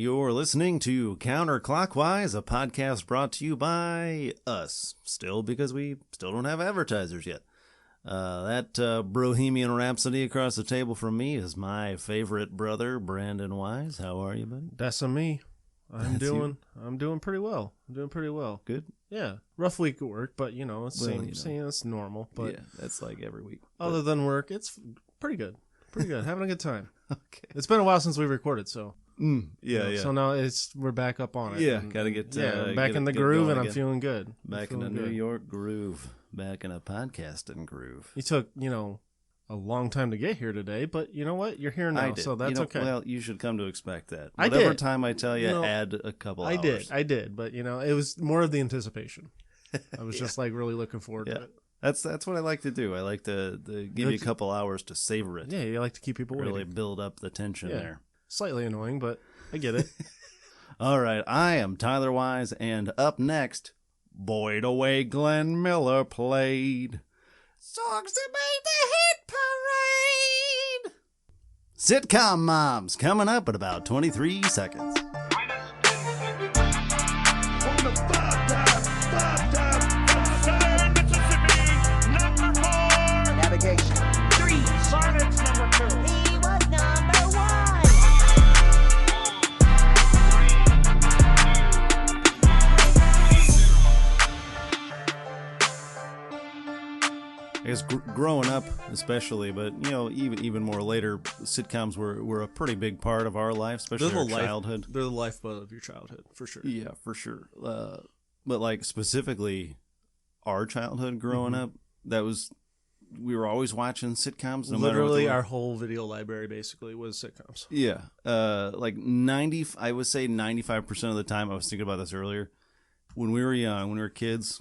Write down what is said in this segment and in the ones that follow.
You're listening to CounterClockWise, a podcast brought to you by us. Still, because we still don't have advertisers yet. That Bohemian Rhapsody across the table from me is my favorite brother, Brandon Wise. How are you, buddy? That's me. I'm doing pretty well. Good? Yeah. Rough week at work, but it's normal. But yeah, that's like every week. Other than work, it's pretty good. Having a good time. Okay. It's been a while since we recorded, so. Yeah. So now we're back up on it. Yeah, gotta get back in the groove, and I'm feeling good. Back in the New York groove. Back in a podcasting groove. You took, a long time to get here today, but you know what? You're here now, so that's okay. Well, you should come to expect that. I Whatever did. time I tell you, add a couple hours. I did, but it was more of the anticipation. I was just like really looking forward to it. That's what I like to do. I like to give you a couple hours to savor it. Yeah, you like to keep people waiting. Really build up the tension there. Slightly annoying, but I get it. All right, I am Tyler Wise, and up next, Boy, the way Glenn Miller played. Songs that made the hit parade. Sitcom Moms, coming up in about 23 seconds. Navigation. 3. Silence number 2. He was number 1. I guess growing up, especially, but even more later, sitcoms were a pretty big part of our life, especially our childhood. They're the lifeblood of your childhood, for sure. Yeah, for sure. But like specifically, our childhood growing up, we were always watching sitcoms. Literally, our whole video library basically was sitcoms. Yeah, I would say 95% of the time. I was thinking about this earlier. When we were young, when we were kids,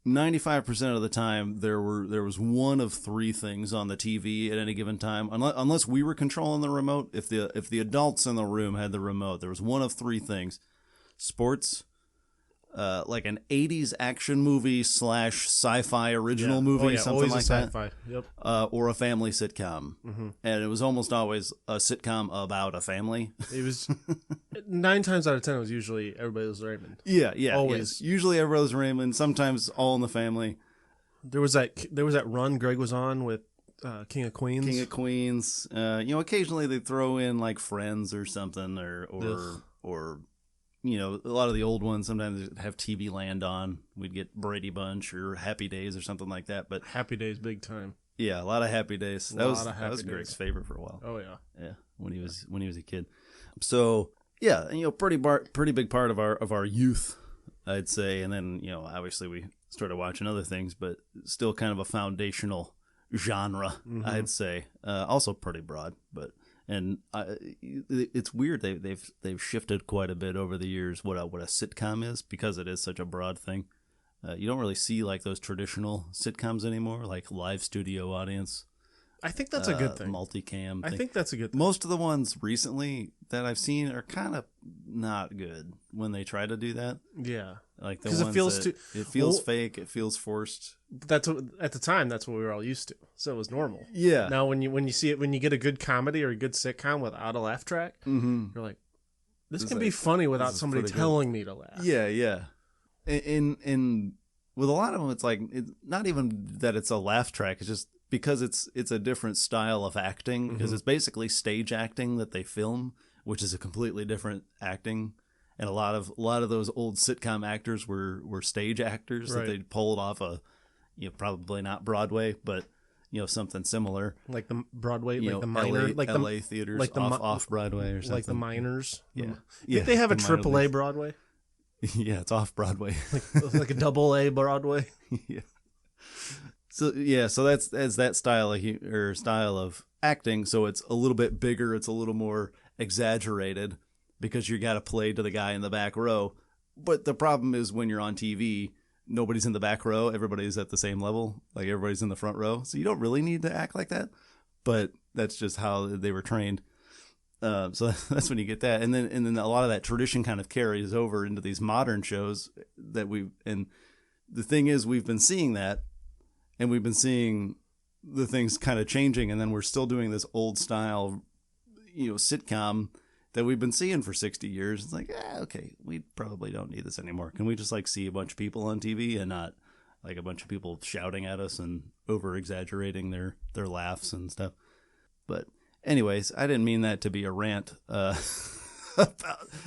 95% of the time there was one of three things on the TV at any given time, unless we were controlling the remote. If the adults in the room had the remote, there was one of three things: sports, like an 80s action movie / sci-fi original movie, something like sci-fi. that. Yep. Or a family sitcom. Mm-hmm. And it was almost always a sitcom about a family. It was 9 times out of 10. It was usually Everybody Was Raymond. Yeah, always. Yes. Usually Everybody Was Raymond. Sometimes All in the Family. There was that run Greg was on with King of Queens. King of Queens. Occasionally they throw in like Friends or something, or a lot of the old ones. Sometimes they'd have TV Land on. We'd get Brady Bunch or Happy Days or something like that. But Happy Days, big time. Yeah, a lot of Happy Days. That was Greg's favorite for a while. Oh yeah, yeah. When he was a kid. So yeah, pretty big part of our youth, I'd say. And then obviously we started watching other things, but still kind of a foundational genre, I'd say. Also pretty broad, but. And it's weird. They've shifted quite a bit over the years what a sitcom is, because it is such a broad thing. You don't really see like those traditional sitcoms anymore, like live studio audience. I think that's a good thing. Multicam. I think that's a good thing. Most of the ones recently that I've seen are kind of not good when they try to do that. Yeah, like the ones it feels fake. It feels forced. At the time, that's what we were all used to, so it was normal. Yeah. Now, when you see it, when you get a good comedy or a good sitcom without a laugh track, you're like, this can be funny without somebody telling me to laugh. Yeah. And with a lot of them, it's like it's not even that it's a laugh track. It's just because it's a different style of acting, because it's basically stage acting that they film, which is a completely different acting. And a lot of those old sitcom actors were stage actors that they pulled off probably not Broadway, but something similar, like the Broadway, like the minor, like LA theaters, like off Broadway or something, like the Minors. Yeah, they have a AAA Broadway. Yeah, it's off Broadway, like a AA Broadway. Yeah. So that's that style of acting. So it's a little bit bigger. It's a little more exaggerated because you got to play to the guy in the back row. But the problem is when you're on TV, nobody's in the back row. Everybody's at the same level. Like everybody's in the front row. So you don't really need to act like that. But that's just how they were trained. So that's when you get that. And then a lot of that tradition kind of carries over into these modern shows and the thing is, we've been seeing that, and we've been seeing the things kind of changing. And then we're still doing this old style, sitcom that we've been seeing for 60 years. It's like, okay, we probably don't need this anymore. Can we just like see a bunch of people on TV and not like a bunch of people shouting at us and over exaggerating their laughs and stuff? But anyways, I didn't mean that to be a rant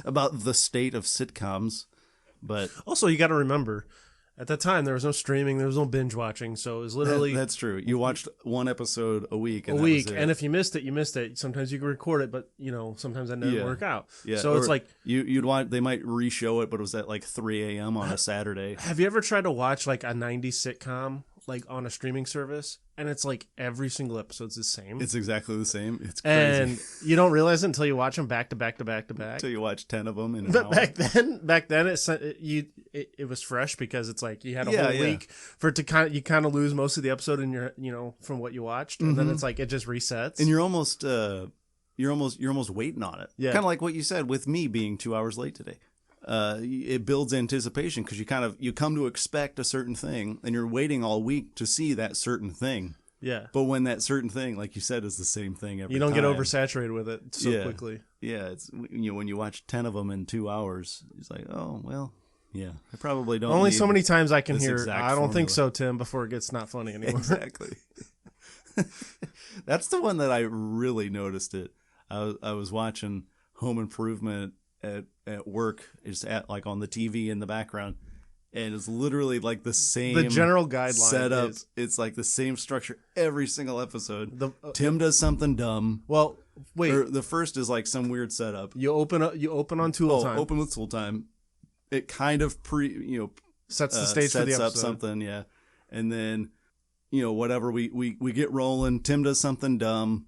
about the state of sitcoms. But also, you got to remember, at that time there was no streaming, there was no binge watching, so it was literally that's true. You watched one episode a week, and and if you missed it, you missed it. Sometimes you could record it, but sometimes that didn't work out. Yeah, so it's like you'd want they might re-show it, but it was at like 3 a.m. on a Saturday. Have you ever tried to watch like a 90s sitcom like on a streaming service, and it's like every single episode's the same? It's exactly the same. It's crazy, and you don't realize it until you watch them back to back to back to back. Until you watch 10 of them in an but hour. back then it was fresh because it's like you had a whole week for it to you kind of lose most of the episode in your from what you watched, and then it's like it just resets, and you're almost waiting on it. Yeah, kind of like what you said with me being 2 hours late today. It builds anticipation because you come to expect a certain thing, and you're waiting all week to see that certain thing. Yeah, but when that certain thing, like you said, is the same thing every time, you don't get oversaturated with it so quickly. Yeah, it's when you watch 10 of them in 2 hours, it's like, oh well, yeah, I probably don't. Only so many times I can hear. I don't formula. think so, Tim. Before it gets not funny anymore. Exactly. That's the one that I really noticed it. I was watching Home Improvement at work, just at like on the TV in the background, and it's literally like the same. The general guideline setup. is it's like the same structure every single episode. Tim does something dumb. Well, wait. Or the first is like some weird setup. You open on Tool Time. Open with Tool Time. It kind of sets the stage for the episode. Up something, yeah, and then whatever we get rolling. Tim does something dumb.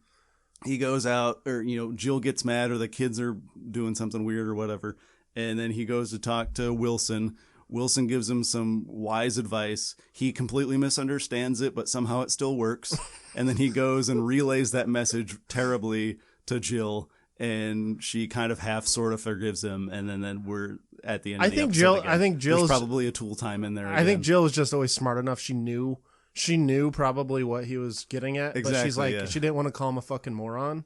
He goes out, or Jill gets mad, or the kids are doing something weird or whatever, and then he goes to talk to Wilson. Wilson gives him some wise advice. He completely misunderstands it, but somehow it still works. And then he goes and relays that message terribly to Jill, and she kind of sort of forgives him. And then we're at the end. I think Jill's probably a Tool Time in there. I think Jill was just always smart enough. She knew probably what he was getting at, exactly, but she's like, she didn't want to call him a fucking moron.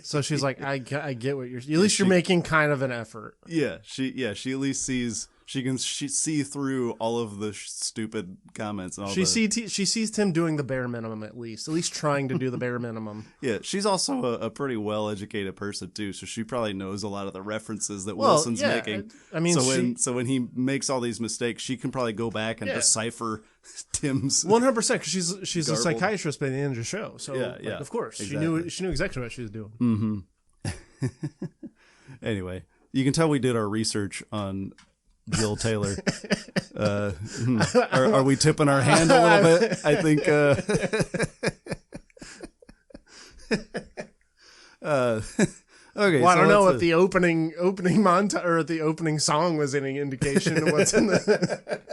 So she's like, I get what you're. At least you're making kind of an effort. Yeah, she at least sees. She can see through all of the stupid comments and all. She sees Tim doing the bare minimum at least trying to do the bare minimum. Yeah, she's also a pretty well educated person too, so she probably knows a lot of the references that Wilson's making. I mean, so when he makes all these mistakes, she can probably go back and decipher Tim's 100% because she's a psychiatrist by the end of the show. So yeah, of course exactly. she knew exactly what she was doing. Mm-hmm. Anyway, you can tell we did our research on Jill Taylor. Are we tipping our hand a little bit? I think. Okay. Well, I don't know if the opening montage or the opening song was any indication of what's in the.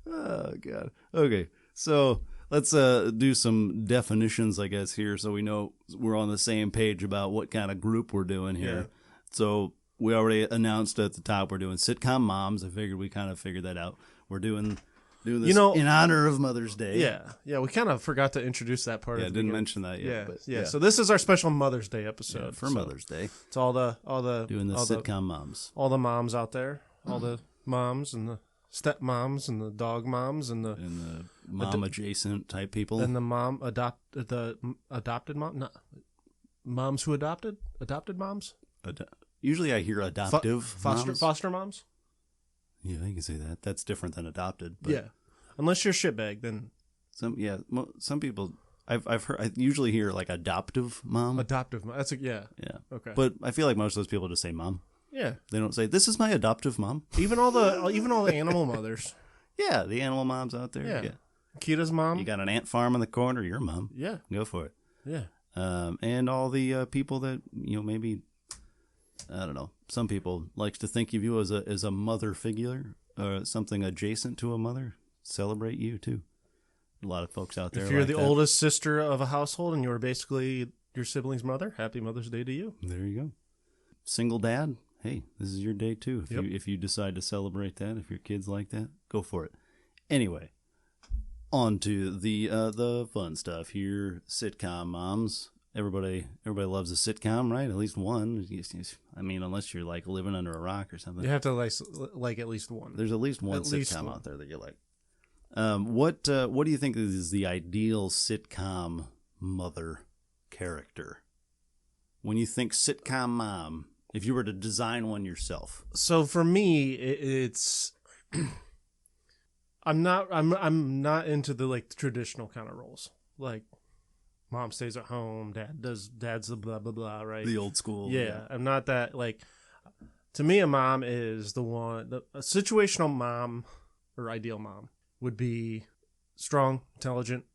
Oh God. Okay, so let's do some definitions, I guess, here, so we know we're on the same page about what kind of group we're doing here. Yeah. So. We already announced at the top we're doing Sitcom Moms. I figured we kind of figured that out. We're doing this in honor of Mother's Day. Yeah. We kind of forgot to introduce that part. Yeah, didn't mention that yet. Yeah. So this is our special Mother's Day episode for Mother's Day. It's all the doing the Sitcom Moms. All the moms out there, all the moms and the stepmoms and the dog moms and the mom adjacent type people and the adopted mom, not moms who adopted moms. Usually I hear adoptive foster moms. Yeah, you can say that. That's different than adopted. But yeah, unless you're shitbag, then some people I've heard. I usually hear like adoptive mom. Adoptive mom. That's yeah. Okay. But I feel like most of those people just say mom. Yeah. They don't say this is my adoptive mom. Even all the animal mothers. Yeah, the animal moms out there. Yeah. Kita's mom. You got an ant farm in the corner. Your mom. Yeah. Go for it. Yeah. And all the people that maybe. I don't know. Some people like to think of you as a mother figure or something adjacent to a mother. Celebrate you too. A lot of folks out there. If you're the oldest sister of a household and you're basically your sibling's mother, happy Mother's Day to you. There you go. Single dad. Hey, this is your day too. If you decide to celebrate that, if your kids like that, go for it. Anyway, on to the fun stuff here. Sitcom Moms. everybody loves a sitcom, right? At least one. I mean, unless you're like living under a rock or something. You have to like at least one. There's at least one sitcom out there that you like. What do you think is the ideal sitcom mother character? When you think sitcom mom, if you were to design one yourself. So for me, it's I'm not into the like the traditional kind of roles. Like mom stays at home, dad's the blah blah blah, right? The old school. Yeah. I'm not that like. To me, a mom is a situational mom or ideal mom would be strong, intelligent,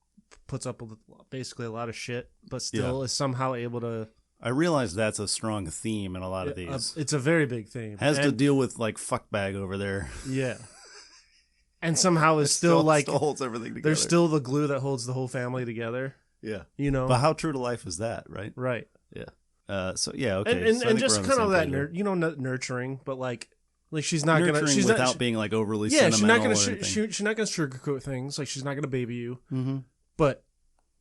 puts up with basically a lot of shit, but still is somehow able to. I realize that's a strong theme in a lot of these. It's a very big theme. Has to deal with like fuckbag over there. Yeah. And somehow is still like still holds everything together. There's still the glue that holds the whole family together. Yeah. You know. But how true to life is that, right? Right. Yeah. So yeah, okay. And just kind of that nurturing, but like she's not nurturing gonna without being like overly sentimental. She's not gonna sugarcoat things. Like she's not gonna baby you. Mm-hmm. But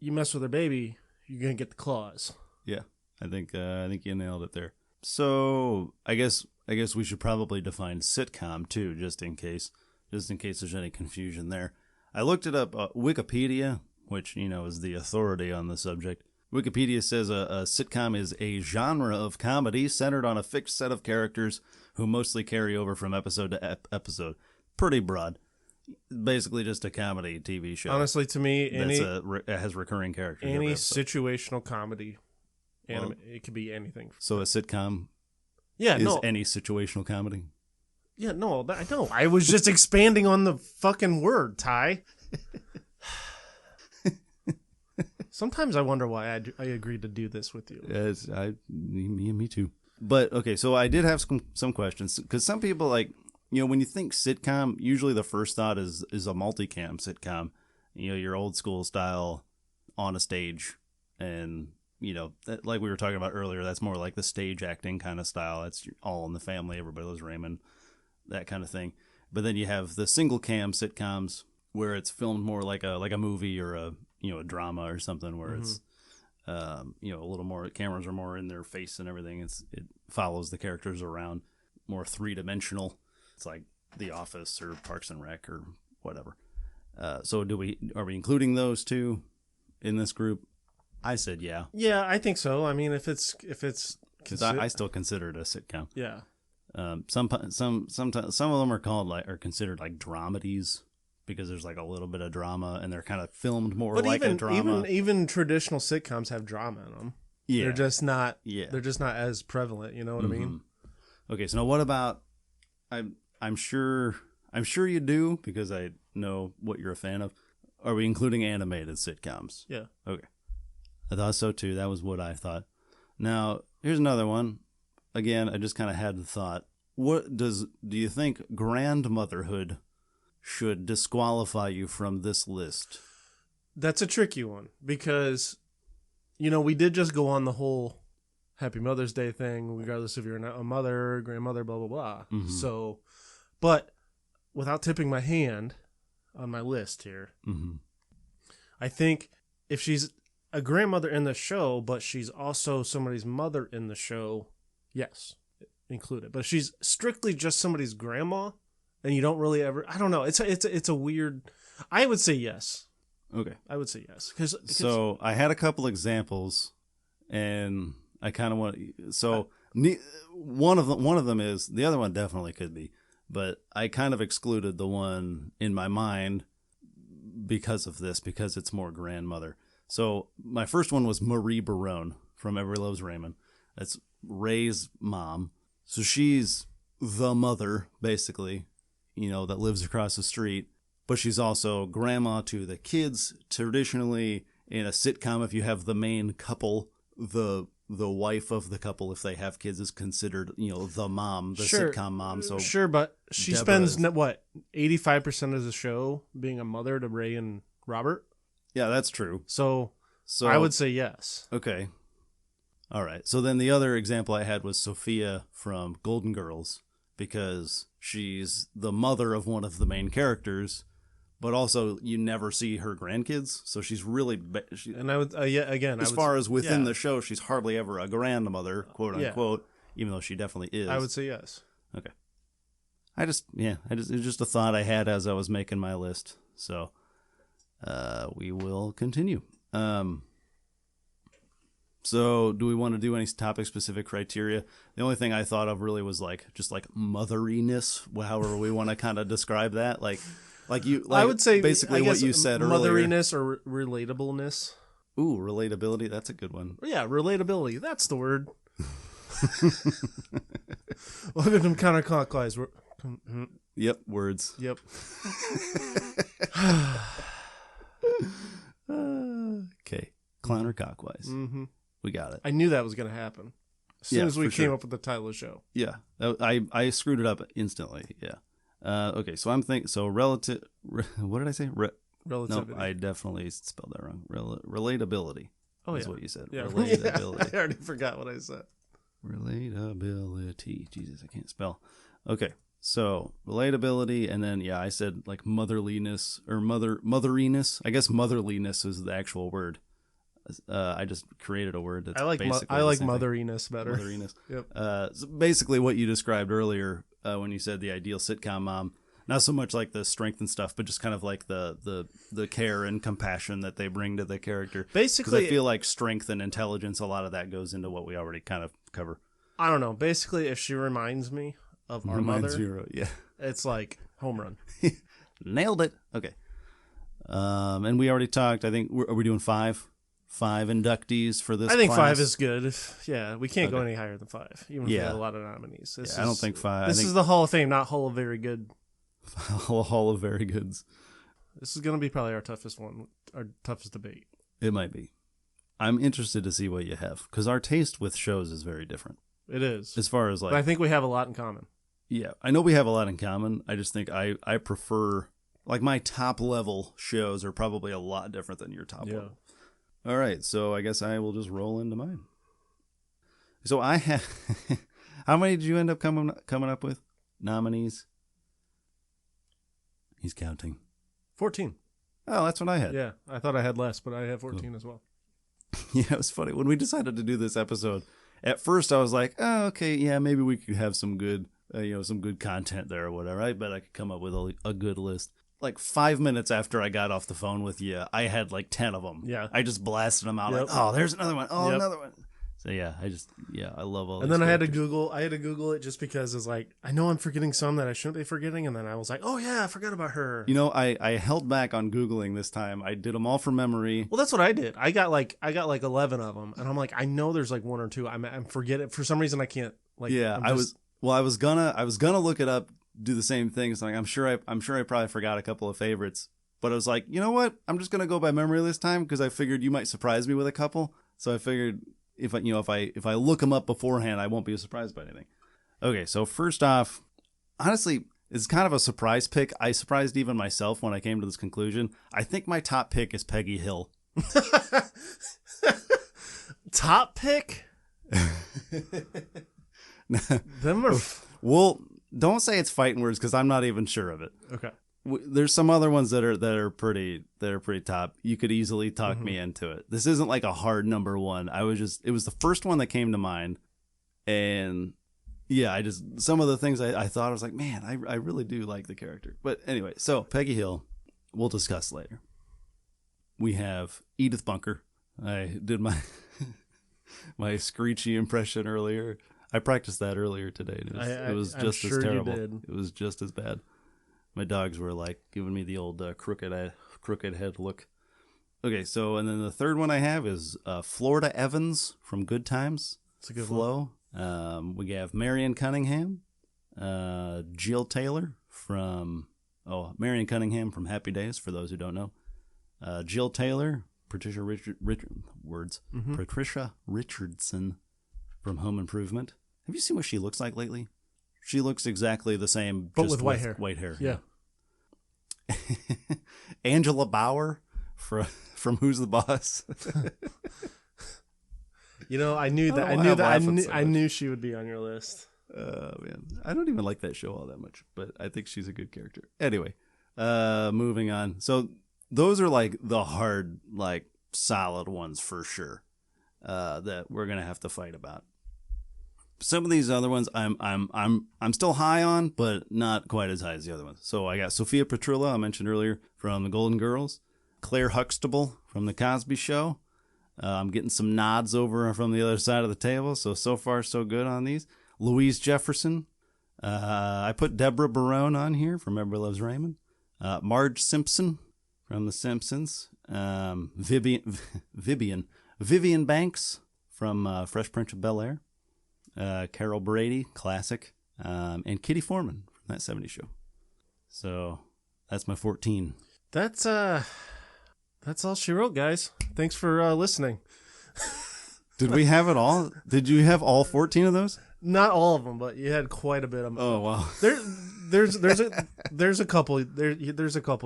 you mess with her baby, you're gonna get the claws. Yeah. I think you nailed it there. So I guess we should probably define sitcom too, just in case there's any confusion there. I looked it up. Wikipedia, which is the authority on the subject. Wikipedia says a sitcom is a genre of comedy centered on a fixed set of characters who mostly carry over from episode to episode. Pretty broad. Basically just a comedy TV show. Honestly, to me, it has recurring characters. Any situational comedy, it could be anything. So a sitcom any situational comedy? Yeah, no, I know. I was just expanding on the fucking word, Ty. Sometimes I wonder why I agreed to do this with you. Yes, me too. But okay, so I did have some questions because some people when you think sitcom, usually the first thought is a multicam sitcom, your old school style on a stage, and like we were talking about earlier, that's more like the stage acting kind of style. That's all in the family, everybody loves Raymond, that kind of thing. But then you have the single cam sitcoms where it's filmed more like a movie or a drama or something where it's a little more, cameras are more in their face and everything. It follows the characters around, more three-dimensional. It's like The Office or Parks and Rec or whatever. So are we including those two in this group? I said yeah. Yeah, I think so. I mean, if it's because I still consider it a sitcom. Yeah. Some of them are considered like dramedies, because there's like a little bit of drama and they're kind of filmed more like a drama. Even traditional sitcoms have drama in them. Yeah. They're just not as prevalent, you know what I mean? Okay, so now what about I'm sure you do, because I know what you're a fan of. Are we including animated sitcoms? Yeah. Okay. I thought so too. That was what I thought. Now, here's another one. Again, I just kind of had the thought. Do you think grandmotherhood should disqualify you from this list? That's a tricky one, because we did just go on the whole Happy Mother's Day thing, regardless if you're a mother, grandmother, blah blah blah. Mm-hmm. So, but without tipping my hand on my list here, I think if she's a grandmother in the show, but she's also somebody's mother in the show, yes, include it. But if she's strictly just somebody's grandma, and you don't really ever, I don't know. It's a weird. I would say yes. Okay. I would say yes. So I had a couple examples, and I kind of want. So one of them is, the other one definitely could be, but I kind of excluded the one in my mind because of this, because it's more grandmother. So my first one was Marie Barone from Everybody Loves Raymond. That's Ray's mom. So she's the mother, basically, that lives across the street, but she's also grandma to the kids. Traditionally, in a sitcom, if you have the main couple, the wife of the couple, if they have kids, is considered, the mom, the sitcom mom. So sure, but she spends 85% of the show being a mother to Ray and Robert. Yeah, that's true. So I would say yes. Okay. All right. So then the other example I had was Sophia from Golden Girls, because she's the mother of one of the main characters, but also you never see her grandkids, so she's really And I would, as far as within the show, she's hardly ever a grandmother, quote unquote, even though she definitely is. I would say yes. Okay. It was just a thought I had as I was making my list. So, we will continue. So do we want to do any topic specific criteria? The only thing I thought of really was just motheriness, however we want to kind of describe that. I would say basically what you said motheriness earlier. Or relatableness. Ooh, relatability. That's a good one. Yeah, relatability. That's the word. Welcome to CounterClockWise. Yep, words. Yep. Okay, CounterClockWise. Mm-hmm. We got it. I knew that was going to happen as soon as we came up with the title of the show. Yeah, I screwed it up instantly. Yeah. Okay, so I'm thinking. So relative. What did I say? Relativity. No, I definitely spelled that wrong. Relatability. Oh, is yeah. what you said. Yeah. Relatability. I already forgot what I said. Relatability. Jesus, I can't spell. Okay, so relatability, and then I said motherliness or motheriness. I guess motherliness is the actual word. I just created a word that's basically I like motheriness better. Motheriness. Yep. So basically what you described earlier when you said the ideal sitcom mom. Not so much like the strength and stuff, but just kind of like the care and compassion that they bring to the character. Basically, because I feel like strength and intelligence, a lot of that goes into what we already kind of cover. I don't know. Basically, if she reminds me of our mother, it's like home run. Nailed it. Okay. And we already talked. I think are we doing five inductees for this? I think class? 5 is good. We can't go any higher than 5, even if we have a lot of nominees. I don't think 5. This is the Hall of Fame, not Hall of Very Good. Hall of Very Goods. This is going to be probably our toughest one, our toughest debate. It might be. I'm interested to see what you have, because our taste with shows is very different. It is. As far as but I think we have a lot in common. Yeah, I know we have a lot in common. I just think I prefer, my top level shows are probably a lot different than your top level. All right, so I guess I will just roll into mine. So I have, how many did you end up coming up with? Nominees? He's counting. 14. Oh, that's what I had. Yeah, I thought I had less, but I have 14 as well. Yeah, it was funny. When we decided to do this episode, at first I was like, oh, okay, yeah, maybe we could have some good, some good content there or whatever. I bet I could come up with a good list. 5 minutes after I got off the phone with you, I had 10 of them. Yeah. I just blasted them out. Oh, there's another one. Oh, another one. So I love all. And then I had to Google it just because it's I know I'm forgetting some that I shouldn't be forgetting, and then I was like, oh yeah, I forgot about her. I held back on Googling this time. I did them all from memory. Well, that's what I did. I got 11 of them, and I'm I know there's 1 or 2. I'm forgetting for some reason. I can't. I was gonna look it up, do the same thing. So I'm sure I probably forgot a couple of favorites, but I was like, you know what? I'm just gonna go by memory this time because I figured you might surprise me with a couple. So I figured. If I look them up beforehand, I won't be surprised by anything. Okay, so first off, honestly, it's kind of a surprise pick. I surprised even myself when I came to this conclusion. I think my top pick is Peggy Hill. Top pick? Them are... Well, don't say it's fighting words because I'm not even sure of it. Okay. There's some other ones that are pretty top. You could easily talk me into it. This isn't a hard number one. It was the first one that came to mind, and some of the things I thought I was man, I really do like the character. But anyway, so Peggy Hill, we'll discuss later. We have Edith Bunker. I did my my screechy impression earlier. I practiced that earlier today. It was just as terrible. It was just as bad. My dogs were giving me the old crooked head look. Okay, so and then the third one I have is Florida Evans from Good Times. It's a good Flo. We have Marion Cunningham, Jill Taylor from Cunningham from Happy Days. For those who don't know, Jill Taylor, Patricia Richardson from Home Improvement. Have you seen what she looks like lately? She looks exactly the same, but just with white hair. White hair. Yeah. Angela Bauer from Who's the Boss? I knew that. I knew she would be on your list. Man, I don't even like that show all that much, but I think she's a good character. Anyway, Moving on. So those are like the hard, like solid ones for sure. That we're gonna have to fight about. Some of these other ones I'm still high on, but not quite as high as the other ones. So I got Sophia Petrillo, I mentioned earlier, from The Golden Girls. Claire Huxtable from The Cosby Show. I'm getting some nods over from the other side of the table. So far, so good on these. Louise Jefferson. I put Deborah Barone on here from Everybody Loves Raymond. Marge Simpson from The Simpsons. Vivian Banks from Fresh Prince of Bel-Air. Carol Brady, classic. And Kitty Foreman from That 70s Show. So that's my 14. That's all she wrote, guys. Thanks for listening. Did we have it all? Did you have all 14 of those? Not all of them, but you had quite a bit of them. Oh wow. There's a couple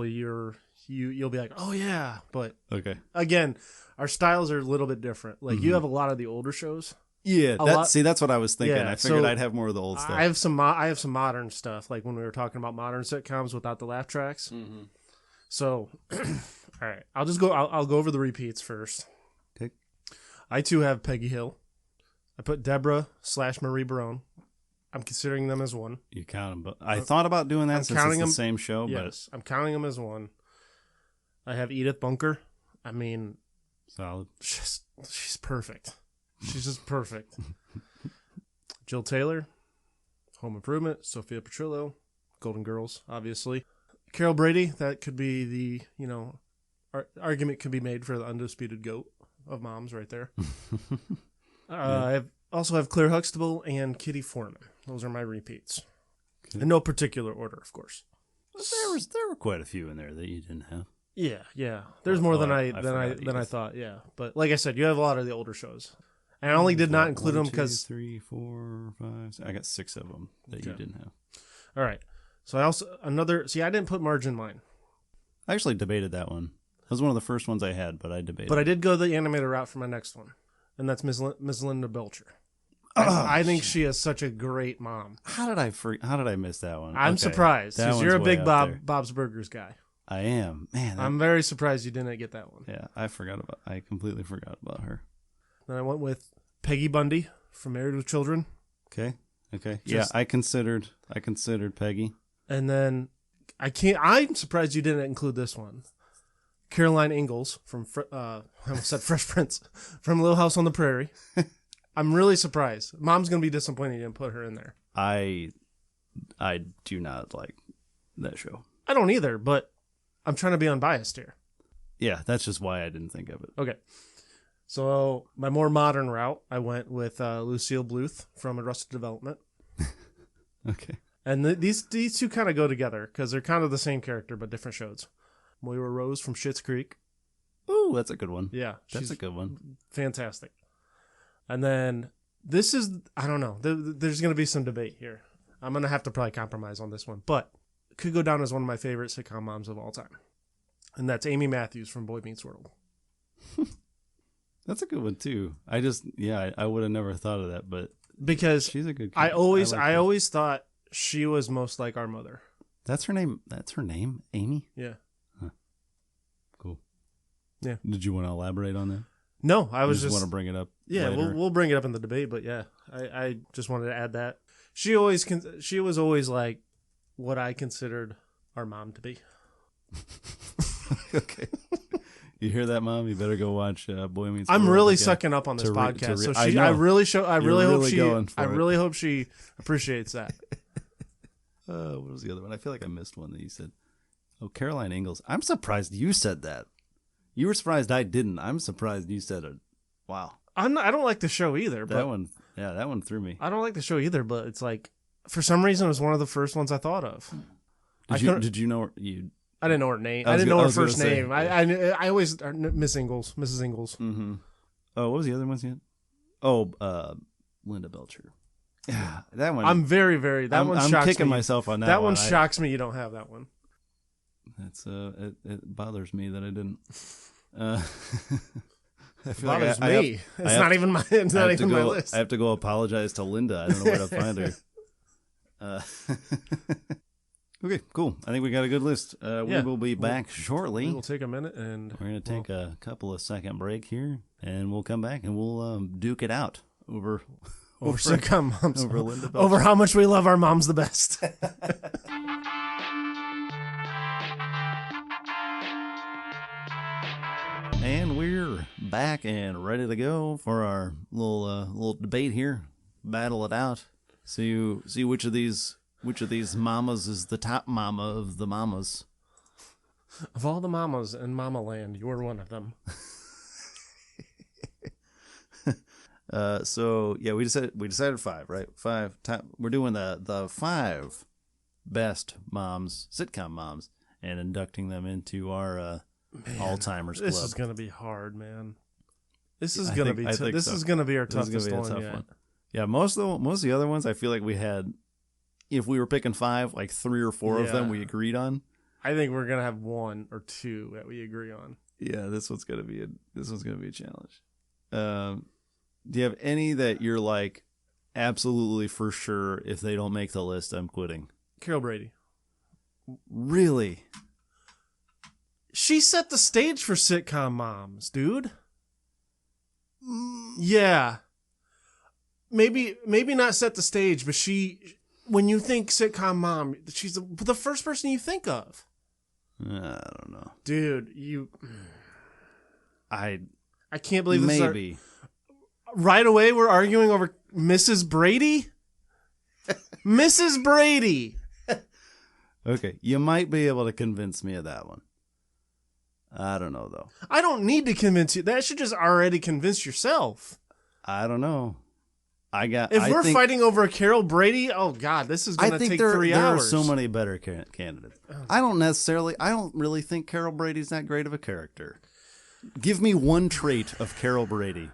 you'll be like, oh yeah, but okay. Again, our styles are a little bit different. Like you have a lot of the older shows. Yeah, that's what I was thinking. Yeah, I figured so I'd have more of the old stuff. I have some modern stuff, like when we were talking about modern sitcoms without the laugh tracks. Mm-hmm. So, all right, I'll go over the repeats first. Okay. I too have Peggy Hill. I put Deborah / Marie Barone. I'm considering them as one. You count them, but I thought about doing that since it's the same show. Yes, I'm counting them as one. I have Edith Bunker. I mean, solid. She's perfect. She's just perfect. Jill Taylor, Home Improvement, Sophia Petrillo, Golden Girls, obviously. Carol Brady, that could be the, argument could be made for the undisputed GOAT of moms right there. I also have Claire Huxtable and Kitty Foreman. Those are my repeats. Okay. In no particular order, of course. There were quite a few in there that you didn't have. Yeah. There's more than I thought. Yeah, but like I said, you have a lot of the older shows. And I only did not include them because 3, 4, 5. I got 6 of them that you didn't have. All right. So I didn't put Marge in mine. I actually debated that one. That was one of the first ones I had, but I debated. But I did go the animator route for my next one, and that's Ms. Linda Belcher. I think she is such a great mom. How did I miss that one? I'm surprised because you're a big Bob's Burgers guy. I am, man. I'm very surprised you didn't get that one. Yeah, I completely forgot about her. Then I went with Peggy Bundy from Married with Children. Okay. I considered Peggy. And then I'm surprised you didn't include this one. Caroline Ingalls from I almost said Fresh Prince from Little House on the Prairie. I'm really surprised. Mom's gonna be disappointed you didn't put her in there. I do not like that show. I don't either, but I'm trying to be unbiased here. Yeah, that's just why I didn't think of it. Okay. So my more modern route, I went with Lucille Bluth from Arrested Development. Okay. And these two kind of go together because they're kind of the same character but different shows. Moira Rose from Schitt's Creek. Ooh, that's a good one. Yeah. That's a good one. Fantastic. And then this is, I don't know, there's going to be some debate here. I'm going to have to probably compromise on this one, but it could go down as one of my favorite sitcom moms of all time. And that's Amy Matthews from Boy Meets World. That's a good one too. I would have never thought of that, but because she's a good character. I always thought she was most like our mother. That's her name, Amy? Yeah. Huh. Cool. Yeah. Did you want to elaborate on that? No, I was just want to bring it up. Yeah, later? we'll bring it up in the debate, but yeah, I just wanted to add that. She was always like what I considered our mom to be. Okay. You hear that, Mom? You better go watch Boy Meets World. I'm really sucking up on this podcast. I really hope she appreciates that. What was the other one? I feel like I missed one that you said. Oh, Caroline Ingalls. I'm surprised you said that. You were surprised I didn't. I'm surprised you said it. Wow. I don't like the show either. That one threw me. I don't like the show either, but it's like for some reason it was one of the first ones I thought of. Did you know you? I didn't know her name. I didn't know her first name. I always Miss Ingalls, Mrs. Ingalls. Mm-hmm. Oh, what was the other ones yet? Oh, Linda Belcher. Yeah, that one. I'm very, very. That one shocks me. I'm kicking myself on that. That one shocks me. You don't have that one. That's it bothers me that I didn't. It bothers me. It's not even my list. I have to go apologize to Linda. I don't know where to find her. Okay, cool. I think we got a good list. We will be back shortly. We will take a minute and we're going to take a couple of second break here, and we'll come back and we'll duke it out over Sitcom Moms. Over Linda Belcher. Over how much we love our moms the best. And we're back and ready to go for our little debate here. Battle it out. See which of these mamas is the top mama of the mamas. Of all the mamas in Mama Land, you're one of them. So yeah, we decided 5, right? 5 top. We're doing the 5 best moms, sitcom moms, and inducting them into our Alzheimer's Club. This is gonna be hard, man. This is gonna be this is gonna be our toughest one yet. Yeah, most of the other ones I feel like we had. If we were picking 5, like 3 or 4 of them we agreed on. I think we're gonna have 1 or 2 that we agree on. Yeah, this one's gonna be a challenge. Do you have any that you're like absolutely for sure if they don't make the list, I'm quitting? Carol Brady. Really? She set the stage for Sitcom Moms, dude. Yeah. Maybe not set the stage, but when you think Sitcom Mom, she's the first person you think of. I don't know. Dude, I can't believe this. Maybe. Right away, we're arguing over Mrs. Brady? Mrs. Brady! Okay, you might be able to convince me of that one. I don't know, though. I don't need to convince you. That should just already convince yourself. I don't know. If we're fighting over a Carol Brady, oh, God, this is going to take 3 hours. There are so many better candidates. I don't really think Carol Brady's that great of a character. Give me one trait of Carol Brady.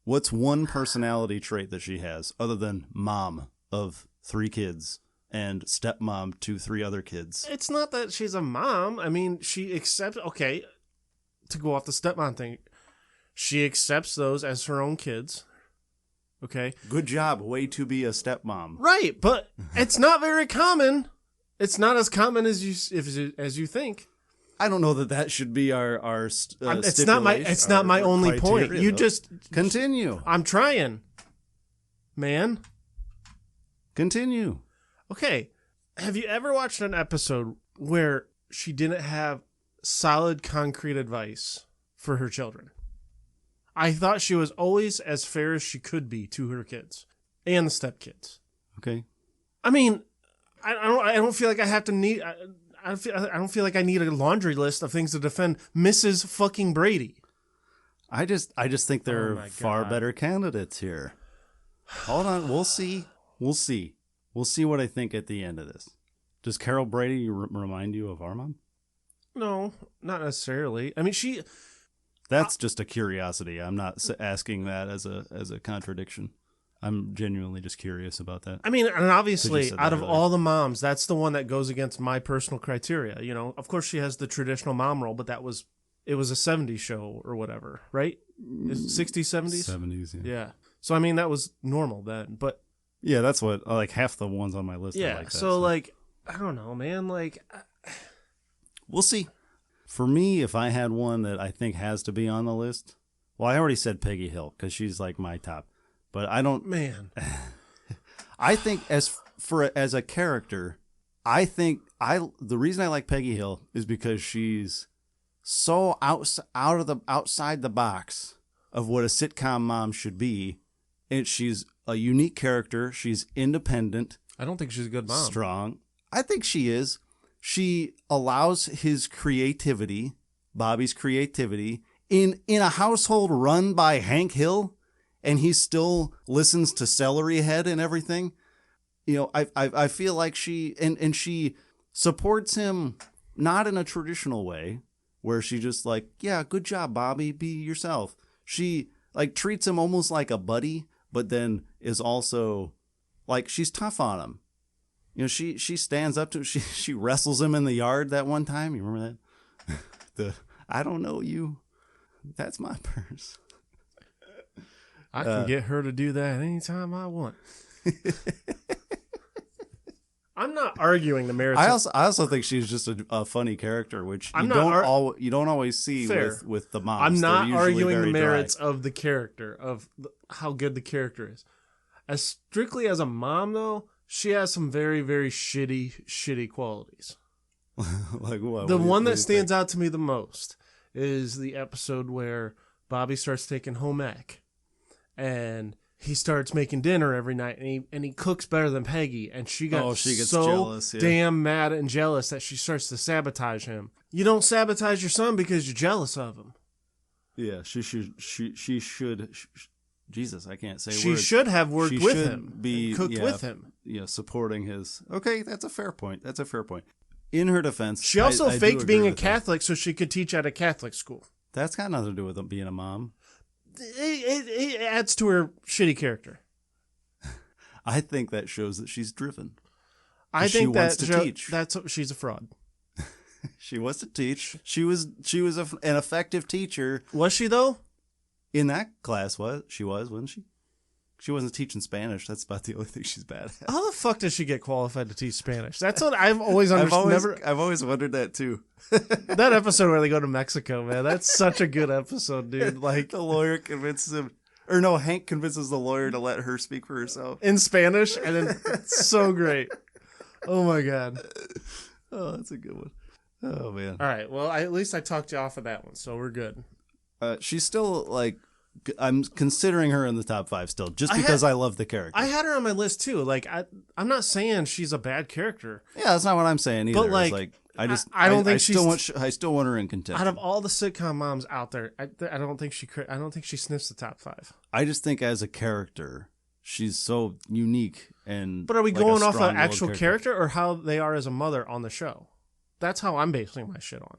What's one personality trait that she has other than mom of 3 kids and stepmom to 3 other kids? It's not that she's a mom. I mean, she accepts, okay, to go off the stepmom thing, she accepts those as her own kids. Okay. Good job. Way to be a stepmom. Right, but it's not very common. It's not as common as you think. I don't know that should be our it's not my only point. You just continue. I'm trying. Man. Continue. Okay. Have you ever watched an episode where she didn't have solid concrete advice for her children? I thought she was always as fair as she could be to her kids and the stepkids. Okay. I mean, I don't feel like I have to need. I don't feel like I need a laundry list of things to defend Mrs. fucking Brady. I just think there are far better candidates here. Hold on, we'll see what I think at the end of this. Does Carol Brady remind you of our mom? No, not necessarily. I mean, That's just a curiosity. I'm not asking that as a contradiction. I'm genuinely just curious about that. I mean, and obviously, out of all the moms, that's the one that goes against my personal criteria. You know, of course, she has the traditional mom role, but it was a 70s show or whatever, right? 60s, 70s? 70s, yeah. So, I mean, that was normal then, but... Yeah, that's what, like, half the ones on my list are like that. So, like, I don't know, man, like... We'll see. For me, if I had one that I think has to be on the list, well, I already said Peggy Hill because she's like my top, but I don't. Man, I think as a character, I think the reason I like Peggy Hill is because she's so outside the box of what a sitcom mom should be, and she's a unique character. She's independent. I don't think she's a good mom. Strong. I think she is. She allows his creativity, Bobby's creativity, in a household run by Hank Hill, and he still listens to Celery Head and everything. You know, I feel like she supports him not in a traditional way where she just like, yeah, good job, Bobby, be yourself. She like treats him almost like a buddy, but then is also like she's tough on him. You know, she stands up to him. She wrestles him in the yard that one time. You remember that? I don't know you. That's my purse. I can get her to do that anytime I want. I'm not arguing the merits. I also think she's just a funny character, which I'm you don't always see with the moms. I'm not They're usually arguing the very merits dry. of the character, of how good the character is. As strictly as a mom, though, she has some very, very shitty qualities. Like what? The one that stands out to me the most is the episode where Bobby starts taking home ec, and he starts making dinner every night, and he cooks better than Peggy, and she gets so jealous, damn mad and jealous that she starts to sabotage him. You don't sabotage your son because you're jealous of him. Yeah, she should. Jesus, I can't say. She words. should have worked She with should him, be cooked with him. Yeah, supporting his. Okay, that's a fair point. In her defense, She also I faked do being agree a with Catholic so she could teach at a Catholic school. That's got nothing to do with being a mom. It adds to her shitty character. I think that shows that she's driven. I think she wants to teach. She's a fraud. She wants to teach. She was an effective teacher. Was she though? In that class, wasn't she? She wasn't teaching Spanish. That's about the only thing she's bad at. How the fuck does she get qualified to teach Spanish? That's what I've always understood. I've always wondered that too. That episode where they go to Mexico, man, that's such a good episode, dude. Like the lawyer convinces him, or no, Hank convinces the lawyer to let her speak for herself in Spanish, and then it's so great. Oh my god. Oh, that's a good one. Oh man. All right, well, at least I talked you off of that one, so we're good. She's still like. I'm considering her in the top 5 still, just because I love the character. I had her on my list too. Like I'm not saying she's a bad character. Yeah, that's not what I'm saying either. But like, I still want her in contention. Out of all the sitcom moms out there, I don't think she sniffs the top 5. I just think as a character, she's so unique and. But are we like going off an actual character or how they are as a mother on the show? That's how I'm basing my shit on.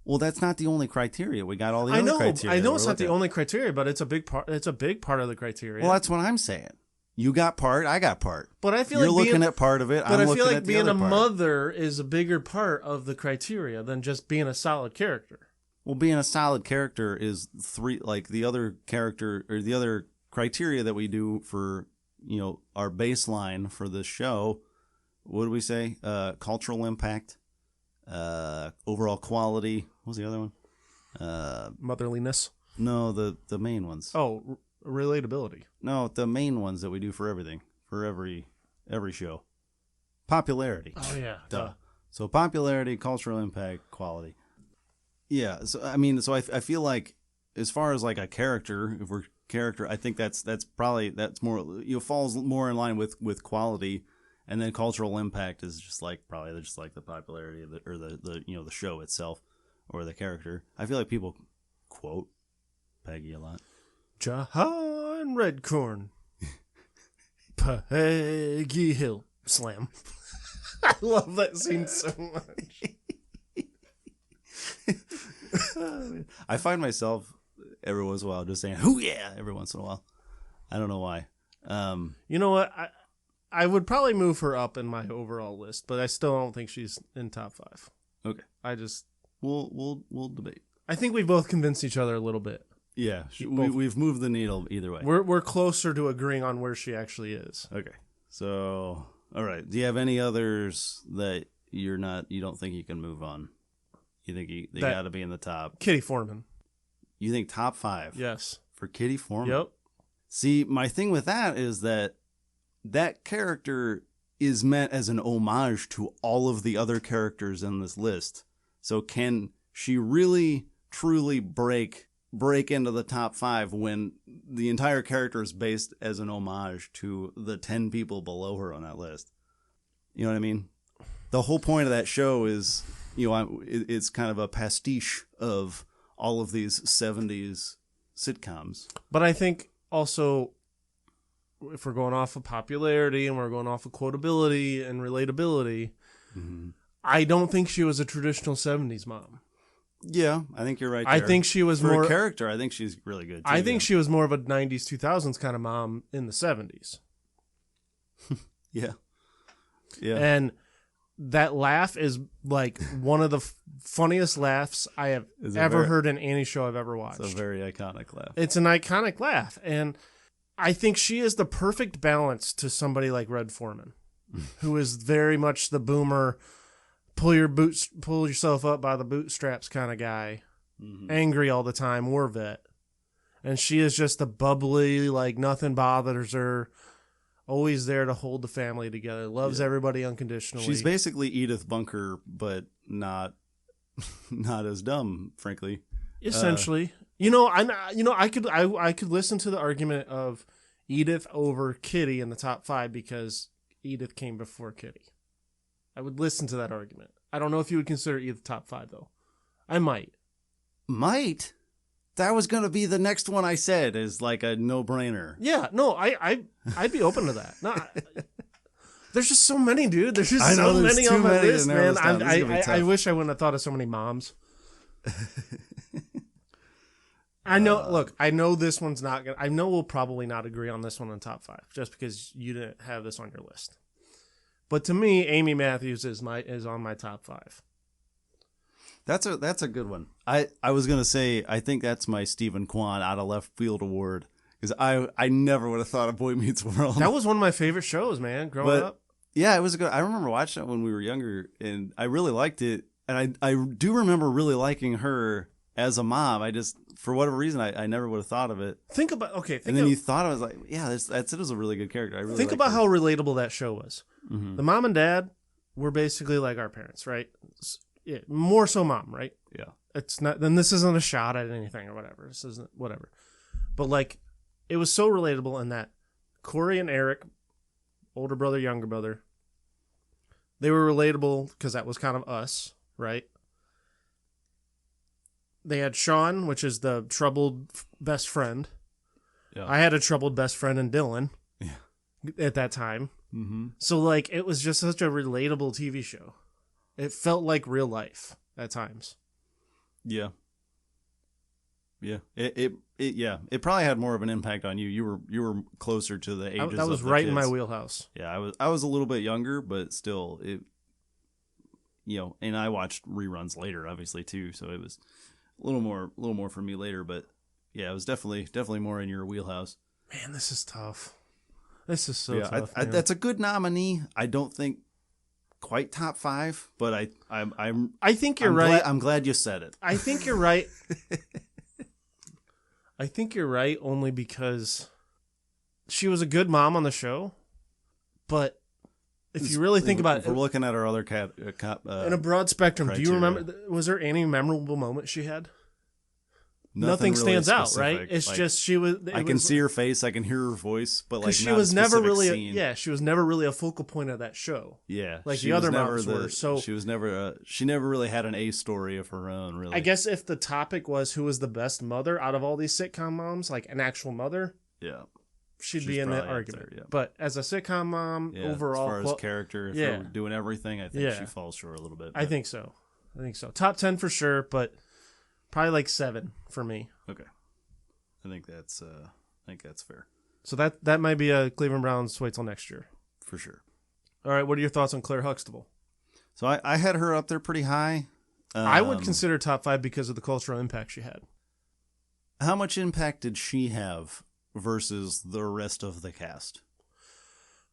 Well, that's not the only criteria. We got all the other criteria. I know it's not the only criteria, but it's a big part. It's a big part of the criteria. Well, that's what I'm saying. You got part, I got part. But I feel you're like looking at part of it. But I'm I feel looking like at the being other a part. mother is a bigger part of the criteria than just being a solid character. Well, being a solid character is the other character or the other criteria that we do for our baseline for this show. What do we say? Cultural impact, overall quality. What was the other one? Motherliness. No, the main ones. Oh, relatability. No, the main ones that we do for everything, for every show. Popularity. Oh yeah. Duh. So popularity, cultural impact, quality. Yeah. So I feel like as far as like a character, if we're character, I think that's more falls more in line with quality, and then cultural impact is just like the popularity of the show itself. Or the character. I feel like people quote Peggy a lot. Jahan Redcorn. Peggy Hill. Slam. I love that scene so much. I find myself every once in a while just saying, "Hoo yeah!" every once in a while. I don't know why. You know what? I would probably move her up in my overall list, but I still don't think she's in top 5. Okay. We'll debate. I think we both convinced each other a little bit. Yeah, we've moved the needle either way. We're closer to agreeing on where she actually is. Okay. So, all right. Do you have any others that you don't think you can move on? You think they got to be in the top? Kitty Foreman. You think top 5? Yes. For Kitty Foreman? Yep. See, my thing with that is that character is meant as an homage to all of the other characters in this list. So can she really, truly break into the top 5 when the entire character is based as an homage to the 10 people below her on that list? You know what I mean? The whole point of that show is, it's kind of a pastiche of all of these 70s sitcoms. But I think also, if we're going off of popularity and we're going off of quotability and relatability, mm-hmm. I don't think she was a traditional 70s mom. Yeah, I think you're right there. I think she was more... For a character, I think she's really good, too. I think she was more of a 90s, 2000s kind of mom in the 70s. Yeah. Yeah. And that laugh is like one of the funniest laughs I have ever heard in any show I've ever watched. It's a very iconic laugh. It's an iconic laugh. And I think she is the perfect balance to somebody like Red Foreman. who is very much the boomer, pull yourself up by the bootstraps kind of guy, angry all the time, war vet. And she is just a bubbly, like nothing bothers her, always there to hold the family together, loves everybody unconditionally. She's basically Edith Bunker, but not as dumb, frankly. Essentially. I could listen to the argument of Edith over Kitty in the top 5 because Edith came before Kitty. I would listen to that argument. I don't know if you would consider Edith top 5 though. I might. Might? That was going to be the next one I said is like a no-brainer. Yeah, no, I'd be open to that. No, there's just so many, dude. There's just so many on my list, man. I wish I wouldn't have thought of so many moms. I know. Look, I know this one's not gonna. I know we'll probably not agree on this one in top 5, just because you didn't have this on your list. But to me, Amy Matthews is on my top 5. That's a good one. I was gonna say I think that's my Stephen Kwan out of left field award because I never would have thought of Boy Meets World. That was one of my favorite shows, man. Growing up. Yeah, it was a good. I remember watching it when we were younger, and I really liked it. And I do remember really liking her as a mom. I just for whatever reason I never would have thought of it. You thought I was like, yeah, that's it was a really good character. I really think about how relatable that show was. Mm-hmm. The mom and dad were basically like our parents, right? Yeah, more so mom, right? Yeah. It's not. Then this isn't a shot at anything or whatever. This isn't whatever. But like, it was so relatable in that Corey and Eric, older brother, younger brother, they were relatable because that was kind of us, right? They had Sean, which is the troubled best friend. Yeah. I had a troubled best friend in Dylan. Yeah. At that time. Mm-hmm. So like, it was just such a relatable TV show. It felt like real life at times. Yeah. Yeah. It probably had more of an impact on you. You were closer to the ages. That was of the right kids. In my wheelhouse. Yeah, I was a little bit younger, but still and I watched reruns later obviously too, so it was a little more for me later, but yeah, it was definitely more in your wheelhouse. Man, this is tough. This is so tough. That's a good nominee. I don't think quite top 5, but I think you're right. I'm glad you said it. I think you're right. I think you're right only because she was a good mom on the show, but if you really think about it, we're looking at our other in a broad spectrum. Criteria. Do you remember? Was there any memorable moment she had? Nothing really stands out, right? It's like, just she was. I can see her face, I can hear her voice, but like she was never really. She was never really a focal point of that show. Yeah, like the other moms were. So she was never. She never really had an A story of her own. Really, I guess if the topic was who was the best mother out of all these sitcom moms, like an actual mother, she'd be in that argument. There, yeah. But as a sitcom mom, overall, as far as character, if they're doing everything, I think she falls short a little bit. But. I think so. Top 10 for sure, but. Probably like 7 for me. Okay, I think that's fair. So that might be a Cleveland Browns wait till next year for sure. All right, what are your thoughts on Claire Huxtable? So I had her up there pretty high. I would consider top 5 because of the cultural impact she had. How much impact did she have versus the rest of the cast?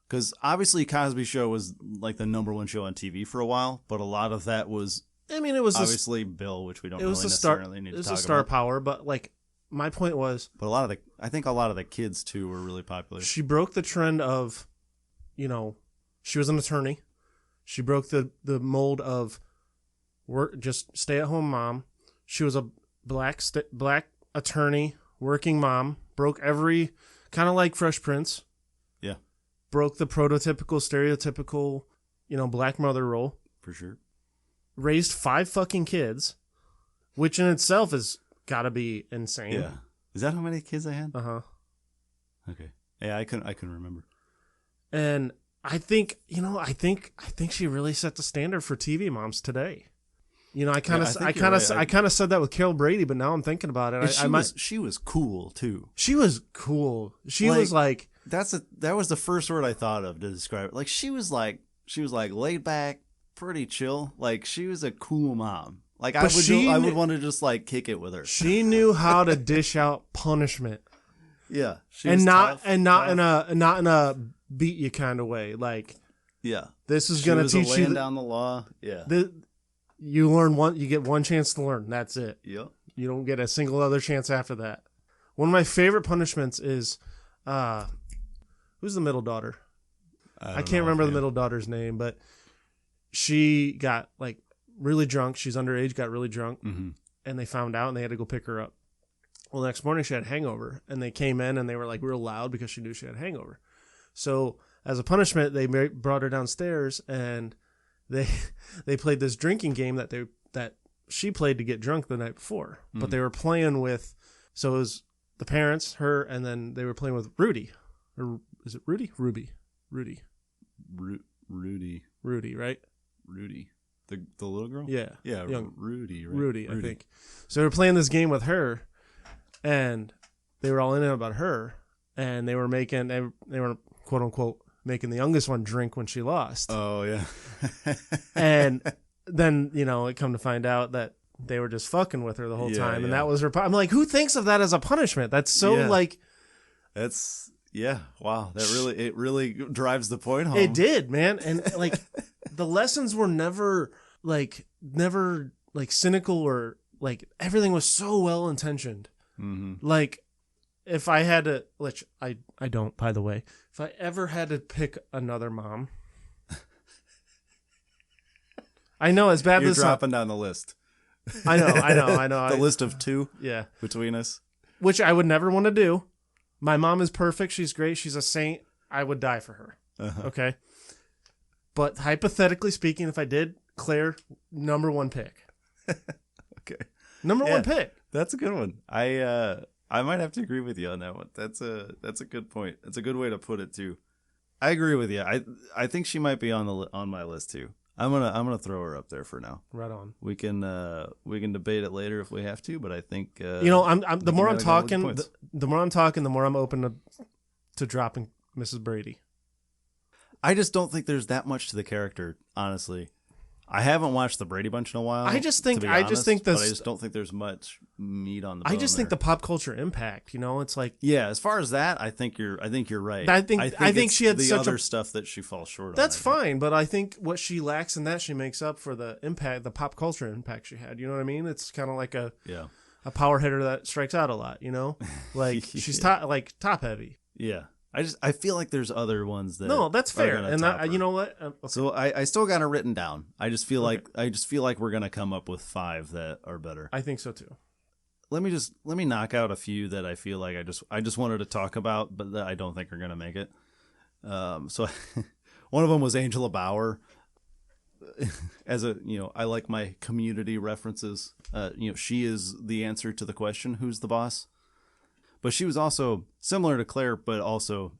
Because obviously Cosby Show was like the #1 show on TV for a while, but a lot of that was. I mean, it was obviously Bill, which we don't really necessarily need to talk about. It was a star power, but like my point was, but I think a lot of the kids too were really popular. She broke the trend of, she was an attorney. She broke the mold of work, just stay at home mom. She was a black attorney, working mom. Broke every kind of like Fresh Prince. Yeah, broke the stereotypical, black mother role for sure. Raised 5 fucking kids, which in itself has got to be insane. Yeah, is that how many kids I had? Okay. Yeah, I couldn't remember. And I think she really set the standard for TV moms today. I kind of said that with Carol Brady, but now I'm thinking about it. She was cool too. She was cool. She was like that was the first word I thought of to describe it. Like she was like laid back. Pretty chill. Like she was a cool mom. Like I would want to just like kick it with her. She knew how to dish out punishment. Yeah, not in a beat you kind of way. Like Yeah. This is going to teach you laying down the law. Yeah. You get one chance to learn. That's it. Yep. You don't get a single other chance after that. One of my favorite punishments is, who's the middle daughter? I can't remember the middle daughter's name, but she got like really drunk. She's underage, got really drunk, and they found out and they had to go pick her up. Well, the next morning she had a hangover, and they came in and they were like real loud because she knew she had a hangover. So as a punishment, they brought her downstairs and they played this drinking game that she played to get drunk the night before. But they were playing with, so it was the parents, her, and then they were playing with Rudy. Or is it Rudy? Rudy, right? Rudy. The little girl? Yeah. Yeah, young Rudy, right? Rudy, I think. So they were playing this game with her, and they were all in it about her, and they were quote unquote making the youngest one drink when she lost. Oh yeah. And then, it come to find out that they were just fucking with her the whole time, and that was her. I'm like, who thinks of that as a punishment? That's so like. That's wow. It really drives the point home. It did, man, and like the lessons were never cynical or like everything was so well intentioned. Like if I had to, which I don't, by the way, if I ever had to pick another mom. I know as bad You're as dropping down the list. I know. The list of 2 Yeah. between us. Which I would never want to do. My mom is perfect. She's great. She's a saint. I would die for her. Okay. But hypothetically speaking, if I did, Claire, number 1 pick. Okay. Number 1 pick. That's a good one. I might have to agree with you on that one. That's a good point. It's a good way to put it too. I agree with you. I think she might be on my list too. I'm gonna throw her up there for now. Right on. We can debate it later if we have to, but I think the more I'm talking, the more I'm open to dropping Mrs. Brady. I just don't think there's that much to the character, honestly. I haven't watched the Brady Bunch in a while. I just don't think there's much meat on the I bone just think the pop culture impact, it's like as far as that, I think you're right. I think she had the such other stuff that she falls short on. That's fine, but I think what she lacks in that she makes up for the impact, the pop culture impact she had. You know what I mean? It's kind of like a power hitter that strikes out a lot. Like she's top heavy. Yeah. I feel like there's other ones that no, that's fair, and you know what? Okay. So I still got it written down. I just feel like we're gonna come up with 5 that are better. I think so too. Let me knock out a few that I feel like I just wanted to talk about, but that I don't think are gonna make it. So one of them was Angela Bauer. As I like my community references. She is the answer to the question, who's the boss? But she was also similar to Claire, but also,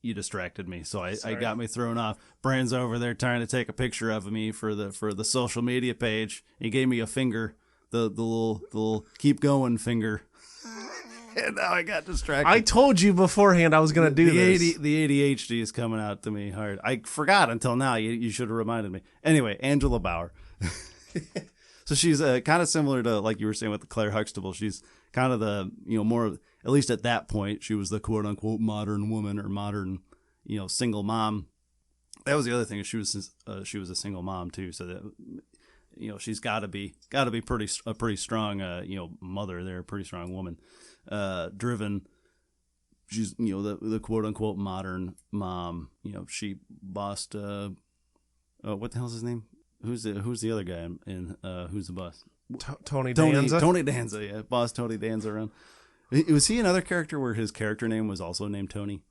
you distracted me, so I got me thrown off. Brand's over there trying to take a picture of me for the social media page. He gave me a finger, the little keep going finger, and now I got distracted. I told you beforehand I was going to do this. The ADHD is coming out to me hard. I forgot until now. You should have reminded me. Anyway, Angela Bauer. So she's kind of similar to, like you were saying with Claire Huxtable. She's kind of the, more, at least at that point, she was the quote unquote modern woman or modern, single mom. That was the other thing. She was a single mom too. So that, she's got to be a pretty strong, mother there, a pretty strong woman, driven. She's, the quote unquote modern mom. She bossed, what the hell's his name? Who's the other guy in Who's the Boss? Tony Danza. Tony Danza, yeah. Boss Tony Danza around. Was he another character where his character name was also named Tony?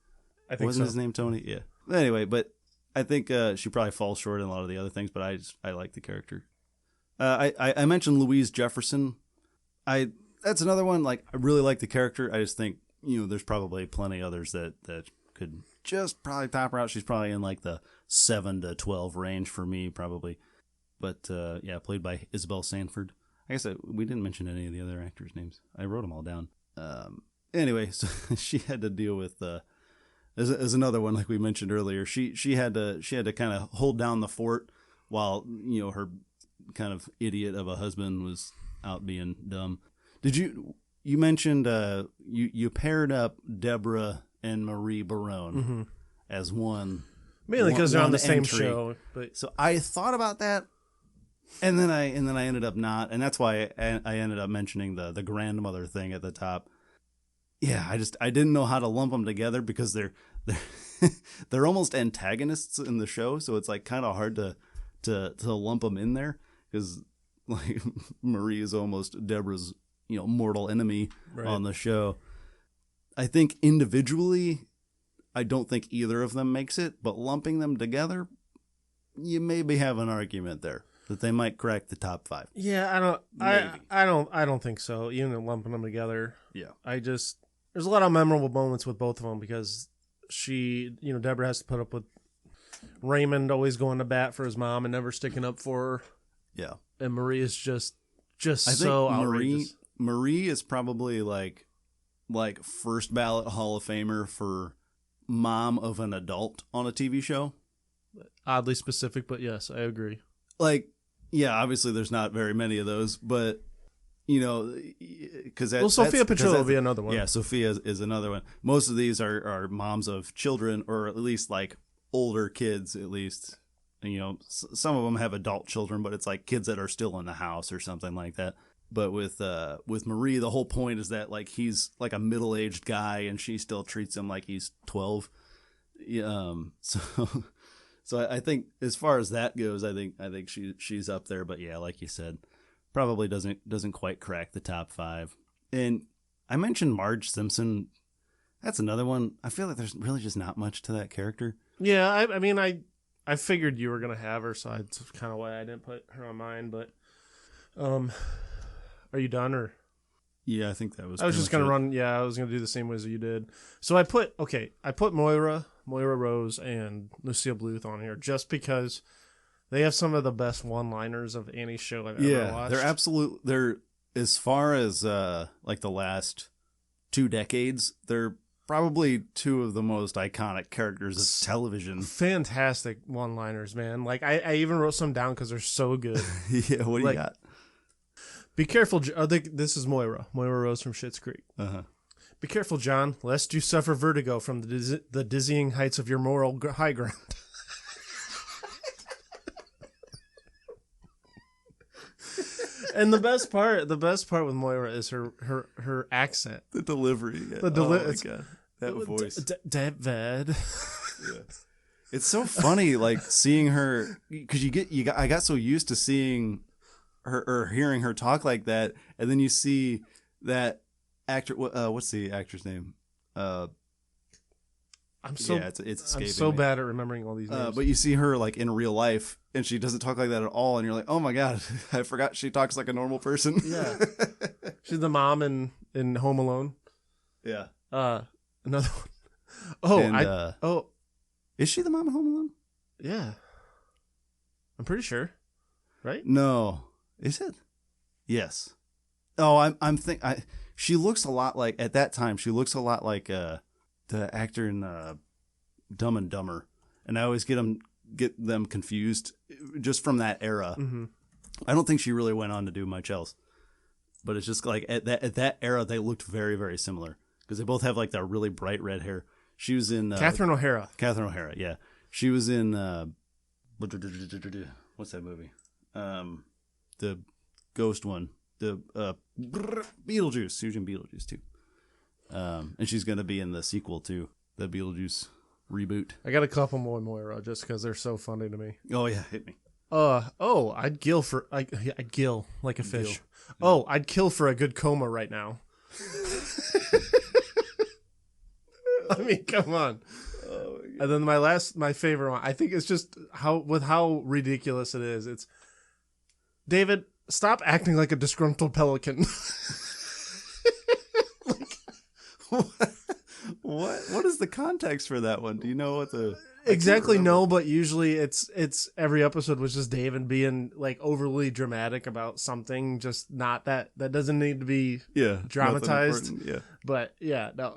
I think Wasn't his name Tony? Yeah. Anyway, but I think she probably falls short in a lot of the other things, but I like the character. I mentioned Louise Jefferson. That's another one, like, I really like the character. I just think, there's probably plenty others that could just probably top her out. She's probably in like the 7 to 12 range for me, probably. But, played by Isabel Sanford. I guess we didn't mention any of the other actors' names. I wrote them all down. Anyway, so she had to deal with, as another one, like we mentioned earlier, she had to kind of hold down the fort while, her kind of idiot of a husband was out being dumb. You mentioned, you paired up Deborah and Marie Barone as one. Mainly because they're on the same entry. show. But So I thought about that, and then I ended up not, and that's why I ended up mentioning the grandmother thing at the top. Yeah, I didn't know how to lump them together because they're they're almost antagonists in the show, so it's like kind of hard to lump them in there because like Marie is almost Deborah's mortal enemy on the show. I think individually, I don't think either of them makes it, but lumping them together, you maybe have an argument there that they might crack the top 5. yeah, I don't think so. Even lumping them together, Yeah. There's a lot of memorable moments with both of them because Deborah has to put up with Raymond always going to bat for his mom and never sticking up for her. Yeah. And Marie is just I so think outrageous. Marie is probably like first ballot Hall of Famer for mom of an adult on a TV show. Oddly specific, but yes, I agree. Like, yeah, obviously there's not very many of those, but because Sophia Petrillo will be another one. Yeah, Sophia is another one. Most of these are moms of children, or at least like older kids, at least. And, some of them have adult children, but it's like kids that are still in the house or something like that. But with Marie, the whole point is that like he's like a middle-aged guy, and she still treats him like he's 12. So I think as far as that goes, I think she's up there. But yeah, like you said, probably doesn't quite crack the top 5. And I mentioned Marge Simpson. That's another one. I feel like there's really just not much to that character. Yeah, I mean, I figured you were gonna have her, so that's kind of why I didn't put her on mine. But, are you done or? Yeah, I think that was. I was just gonna run. Yeah, I was gonna do the same way as you did. So I put Moira Rose, and Lucille Bluth on here just because they have some of the best one-liners of any show I've ever watched. They're as far as like the last 2 decades, they're probably 2 of the most iconic characters of television. Fantastic one-liners, man. Like I even wrote some down because they're so good. Yeah, what do you got? Be careful. This is Moira Rose from Schitt's Creek. Be careful, John, lest you suffer vertigo from the dizzying heights of your moral high ground. And the best part with Moira is her accent, the delivery, oh my God. That voice, David. Yeah. It's so funny, like seeing her because I got so used to seeing her or hearing her talk like that, and then you see that actor. What's the actor's name? It's escaping I'm so me. bad at remembering all these names. But you see her like in real life, and she doesn't talk like that at all, and you're like, oh my God, I forgot she talks like a normal person. Yeah, she's the mom in Home Alone. Yeah. Another one. Is she the mom in Home Alone? Yeah, I'm pretty sure. Right? No, is it? Yes. Oh, she looks a lot like at that time. She looks a lot like the actor in Dumb and Dumber, and I always get them confused just from that era. Mm-hmm. I don't think she really went on to do much else, but it's just like at that era they looked very, very similar because they both have like that really bright red hair. She was in Catherine O'Hara. Catherine O'Hara, yeah. She was in what's that movie? The ghost one. The Beetlejuice. She was in Beetlejuice too. And she's going to be in the sequel to the Beetlejuice reboot. I got a couple more Moira just because they're so funny to me. Oh yeah, hit me. I'd gill like a fish. Yeah. Oh, I'd kill for a good coma right now. I mean, come on. Oh, and then my favorite one, I think it's just how ridiculous it is. It's David, stop acting like a disgruntled pelican. What is the context for that one? Do you know what the exactly? No, but usually it's every episode was just David being like overly dramatic about something, just not that doesn't need to be dramatized. Yeah, but yeah, no,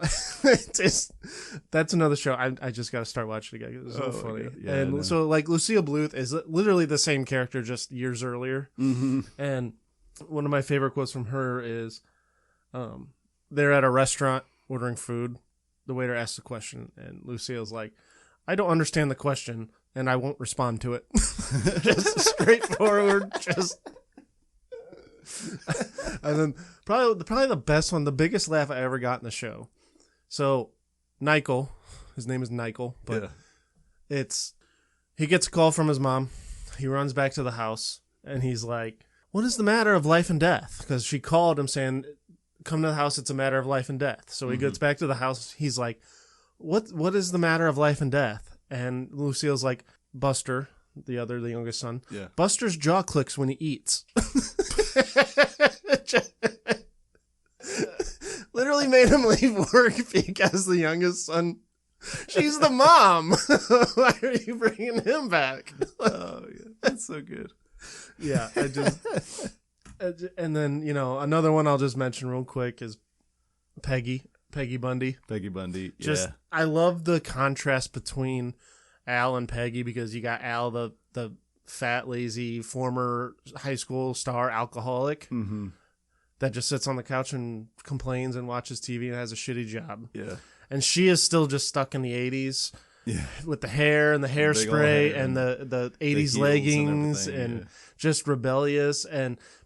that's another show. I just got to start watching it again. It's so funny. Yeah, and so like Lucille Bluth is literally the same character just years earlier. Mm-hmm. And one of my favorite quotes from her is, they're at a restaurant ordering food. the waiter asks the question, and Lucille's like, I don't understand the question, and I won't respond to it. Just straightforward, just... And then probably the best one, the biggest laugh I ever got in the show. So, Nykel, his name is Nykel, but he gets a call from his mom. He runs back to the house, and he's like, what is the matter of life and death? Because she called him saying, come to the house, it's a matter of life and death. So he gets back to the house, he's like, what is the matter of life and death? And Lucille's like, Buster, the youngest son, Buster's jaw clicks when he eats. Literally made him leave work because the youngest son, she's the mom. Why are you bringing him back? Oh, yeah. That's so good. Yeah, and then, another one I'll just mention real quick is Peggy Bundy. Peggy Bundy, Just, I love the contrast between Al and Peggy, because you got Al, the fat, lazy, former high school star alcoholic that just sits on the couch and complains and watches TV and has a shitty job. Yeah. And she is still just stuck in the 80s with the hair and the hairspray and the 80s leggings and just rebellious,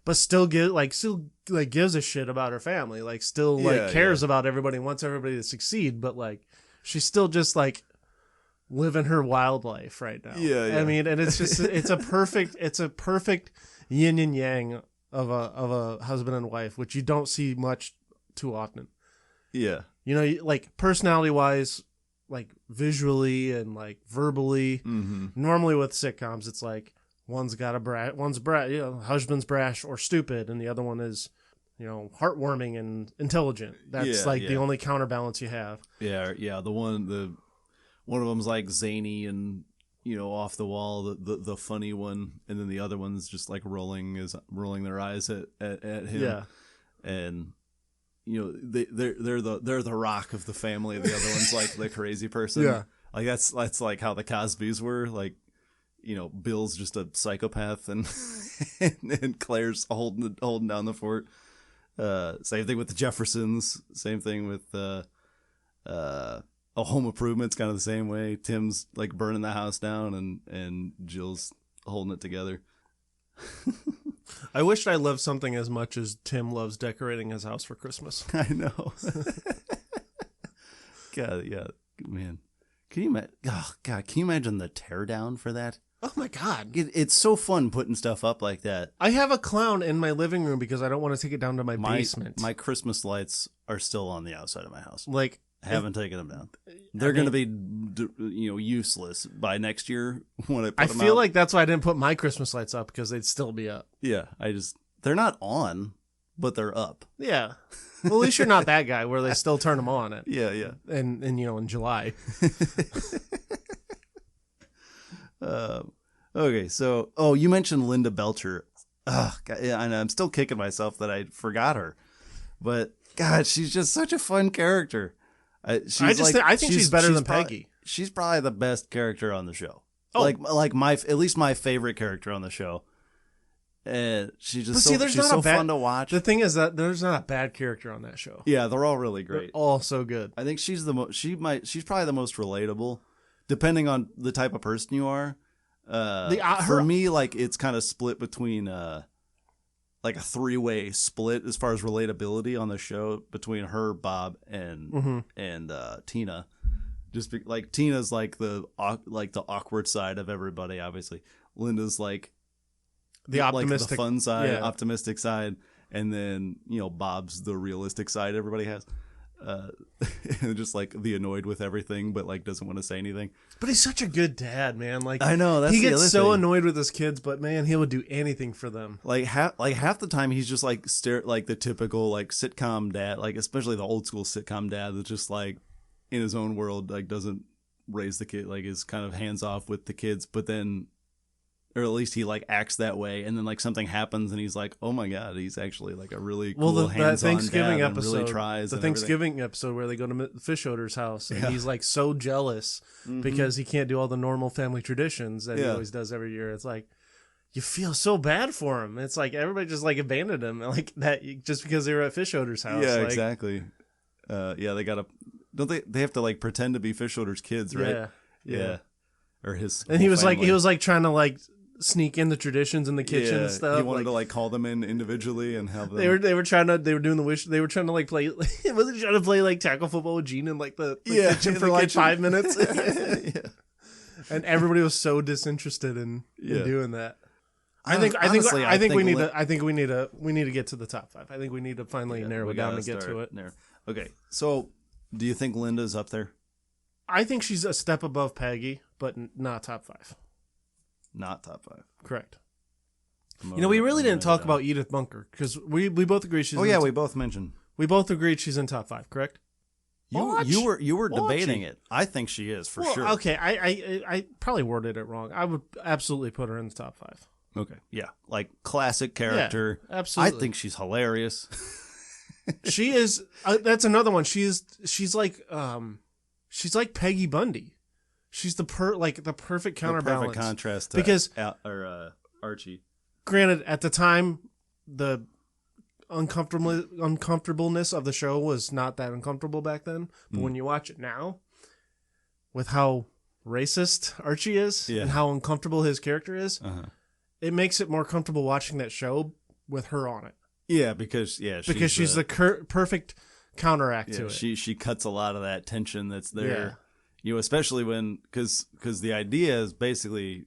but still gives a shit about her family. Like, still cares about everybody and wants everybody to succeed, but like she's still just like living her wild life right now. I mean, and it's just it's a perfect yin and yang of a husband and wife, which you don't see much too often. Yeah. Like personality wise, like visually and like verbally. Normally with sitcoms, it's like one's husband's brash or stupid, and the other one is, heartwarming and intelligent. That's the only counterbalance you have. Yeah. One of them's like zany and off the wall, the funny one, and then the other one's just like rolling their eyes at him. Yeah, and they're the rock of the family. The other one's like the crazy person. Yeah, like that's like how the Cosbys were. Like, Bill's just a psychopath, and and Claire's holding down the fort. Same thing with the Jeffersons. Same thing with Home Improvement's kind of the same way. Tim's like burning the house down, and Jill's holding it together. I wish I loved something as much as Tim loves decorating his house for Christmas. I know. God, yeah, man. Can you imagine? Oh, God, can you imagine the teardown for that? Oh my God, it's so fun putting stuff up like that. I have a clown in my living room because I don't want to take it down to my basement. My Christmas lights are still on the outside of my house. Like, I haven't taken them down. They're going to be, useless by next year when I put them out. I feel like that's why I didn't put my Christmas lights up, because they'd still be up. Yeah, they're not on, but they're up. Yeah. Well, at least you're not that guy where they still turn them on. Yeah. And in July. Okay, so you mentioned Linda Belcher. God, and I'm still kicking myself that I forgot her, but God, she's just such a fun character. I think she's better than Peggy. She's probably the best character on the show. Oh. Like at least my favorite character on the show. And she's just she's so fun to watch. The thing is that there's not a bad character on that show. Yeah, they're all really great. They're all so good. I think she's she's probably the most relatable, depending on the type of person you are. For me, like, it's kind of split between like a three-way split as far as relatability on the show between her, Bob, and Tina. Just like Tina's like the awkward side of everybody. Obviously, Linda's like the optimistic, like the fun side, optimistic side, and then Bob's the realistic side everybody has. And just like the annoyed with everything, but like doesn't want to say anything. But he's such a good dad, man. Like, I know he gets so annoyed with his kids, but man, he would do anything for them. Like half the time, he's just like like the typical like sitcom dad, like especially the old school sitcom dad that's just like in his own world, like doesn't raise the kid, like is kind of hands off with the kids, but then. Or at least he like acts that way, and then like something happens, and he's like, "Oh my God, he's actually like a really cool hands-on Thanksgiving dad episode. And really tries." The Thanksgiving episode where they go to fish odor's house, and he's like so jealous because he can't do all the normal family traditions that he always does every year. It's like you feel so bad for him. It's like everybody just like abandoned him, like that just because they were at fish odor's house. Yeah, like, exactly. They got Don't they have to like pretend to be fish shoulders kids, right? Yeah. Or his and he was like trying to like sneak in the traditions in the kitchen and stuff. He wanted to like call them in individually and have them. They were trying to doing the wish. They were trying to like play. Wasn't he trying to play like tackle football with Gene in like the kitchen for like 5 minutes? Yeah. And everybody was so disinterested in doing that. I think we need to get to the top 5. I think we need to finally narrow it down and get to it. Okay, so do you think Linda's up there? I think she's a step above Peggy, but not top 5. Not top 5. Correct. We really didn't talk about Edith Bunker because we both agree she's. Oh yeah, we both mentioned. We both agreed she's in top 5. Correct. You were debating it. I think she is for sure. Okay, I probably worded it wrong. I would absolutely put her in the top 5. Okay, yeah, like classic character. Yeah, absolutely. I think she's hilarious. She is. That's another one. She's like Peggy Bundy. She's the perfect counterbalance. The perfect contrast to because Archie. Granted, at the time, the uncomfortableness of the show was not that uncomfortable back then. But when you watch it now, with how racist Archie is and how uncomfortable his character is, it makes it more comfortable watching that show with her on it. Yeah, because she's the perfect counteract to it. She cuts a lot of that tension that's there. Yeah. Especially when because the idea is basically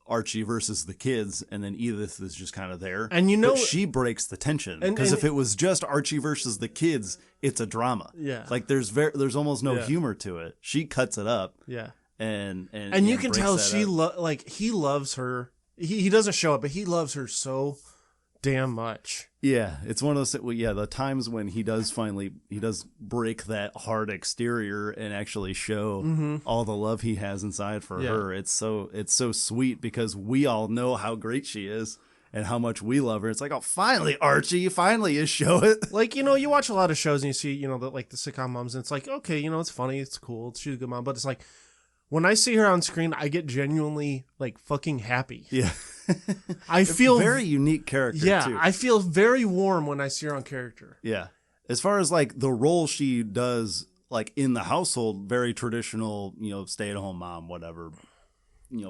Archie versus the kids, and then Edith is just kind of there. And but she breaks the tension because if it was just Archie versus the kids, it's a drama. Yeah, like there's almost no humor to it. She cuts it up. Yeah, and you can tell he loves her. He doesn't show it, but he loves her so damn much. Yeah, it's one of those. The times when he does break that hard exterior and actually show all the love he has inside for her. It's so sweet because we all know how great she is and how much we love her. It's like, oh, finally, Archie, finally you show it. Like, you watch a lot of shows and you see, the Sitcom Moms, and it's like, okay, it's funny, it's cool, she's a good mom, but it's like, when I see her on screen, I get genuinely like fucking happy. Yeah. I feel very unique character. Yeah, too. I feel very warm when I see her on character. Yeah. As far as like the role she does, like in the household, very traditional, stay-at-home mom, whatever,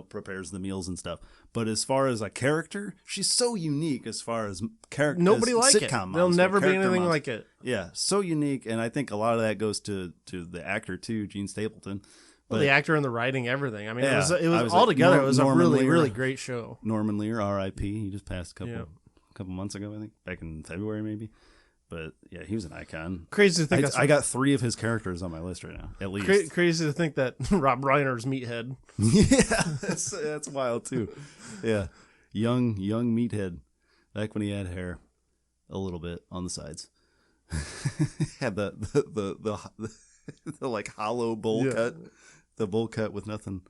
prepares the meals and stuff. But as far as a character, she's so unique as far as character. Nobody like it. Moms, there'll never be anything like it. Yeah, so unique, and I think a lot of that goes to the actor too, Gene Stapleton. Well, the actor and the writing, everything. I mean, it was all together. It was a really, really great show. Norman Lear, R.I.P. He just passed a couple months ago, I think, back in February maybe. But yeah, he was an icon. Crazy to think I got 3 of his characers on my list right now, at least. Crazy to think that Rob Reiner's Meathead. Yeah, that's wild too. Yeah, young Meathead, back when he had hair, a little bit on the sides. Had the like hollow bowl cut. The bowl cut with nothing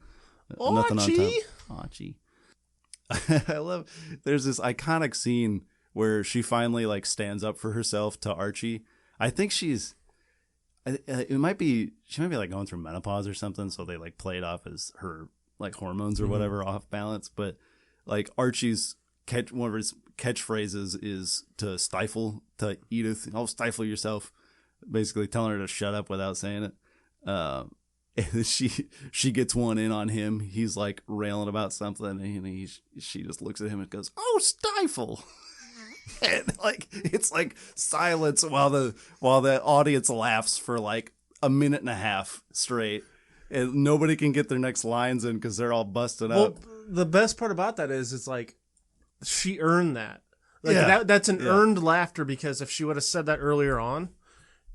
on top. Archie. I love. There's this iconic scene where she finally like stands up for herself to Archie. I think she might be like going through menopause or something, so they like play it off as her like hormones or whatever off balance. But like Archie's one of his catchphrases is to Edith. "Oh, stifle yourself," basically telling her to shut up without saying it. And she gets one in on him. He's like railing about something, and she just looks at him and goes, "Oh, stifle!" And like it's like silence while the audience laughs for like a minute and a half straight, and nobody can get their next lines in because they're all busted up. The best part about that is it's like she earned that. Like that's an earned laughter, because if she would have said that earlier on,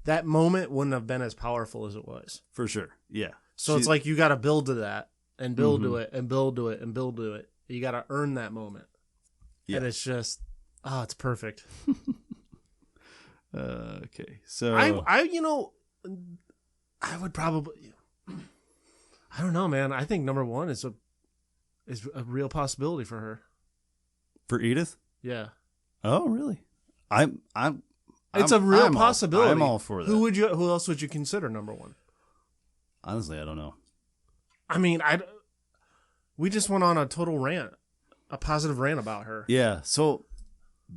that moment wouldn't have been as powerful as it was. For sure. Yeah. So it's like you got to build to that and build to it and build to it and build to it. You got to earn that moment. Yeah. And it's just, it's perfect. Okay. So I would probably, I don't know, man. I think number 1 is a real possibility for her. For Edith? Yeah. Oh, really? It's a real possibility. I'm all for that. Who else would you consider number 1? Honestly, I don't know. I mean, we just went on a total rant, a positive rant about her. Yeah. So,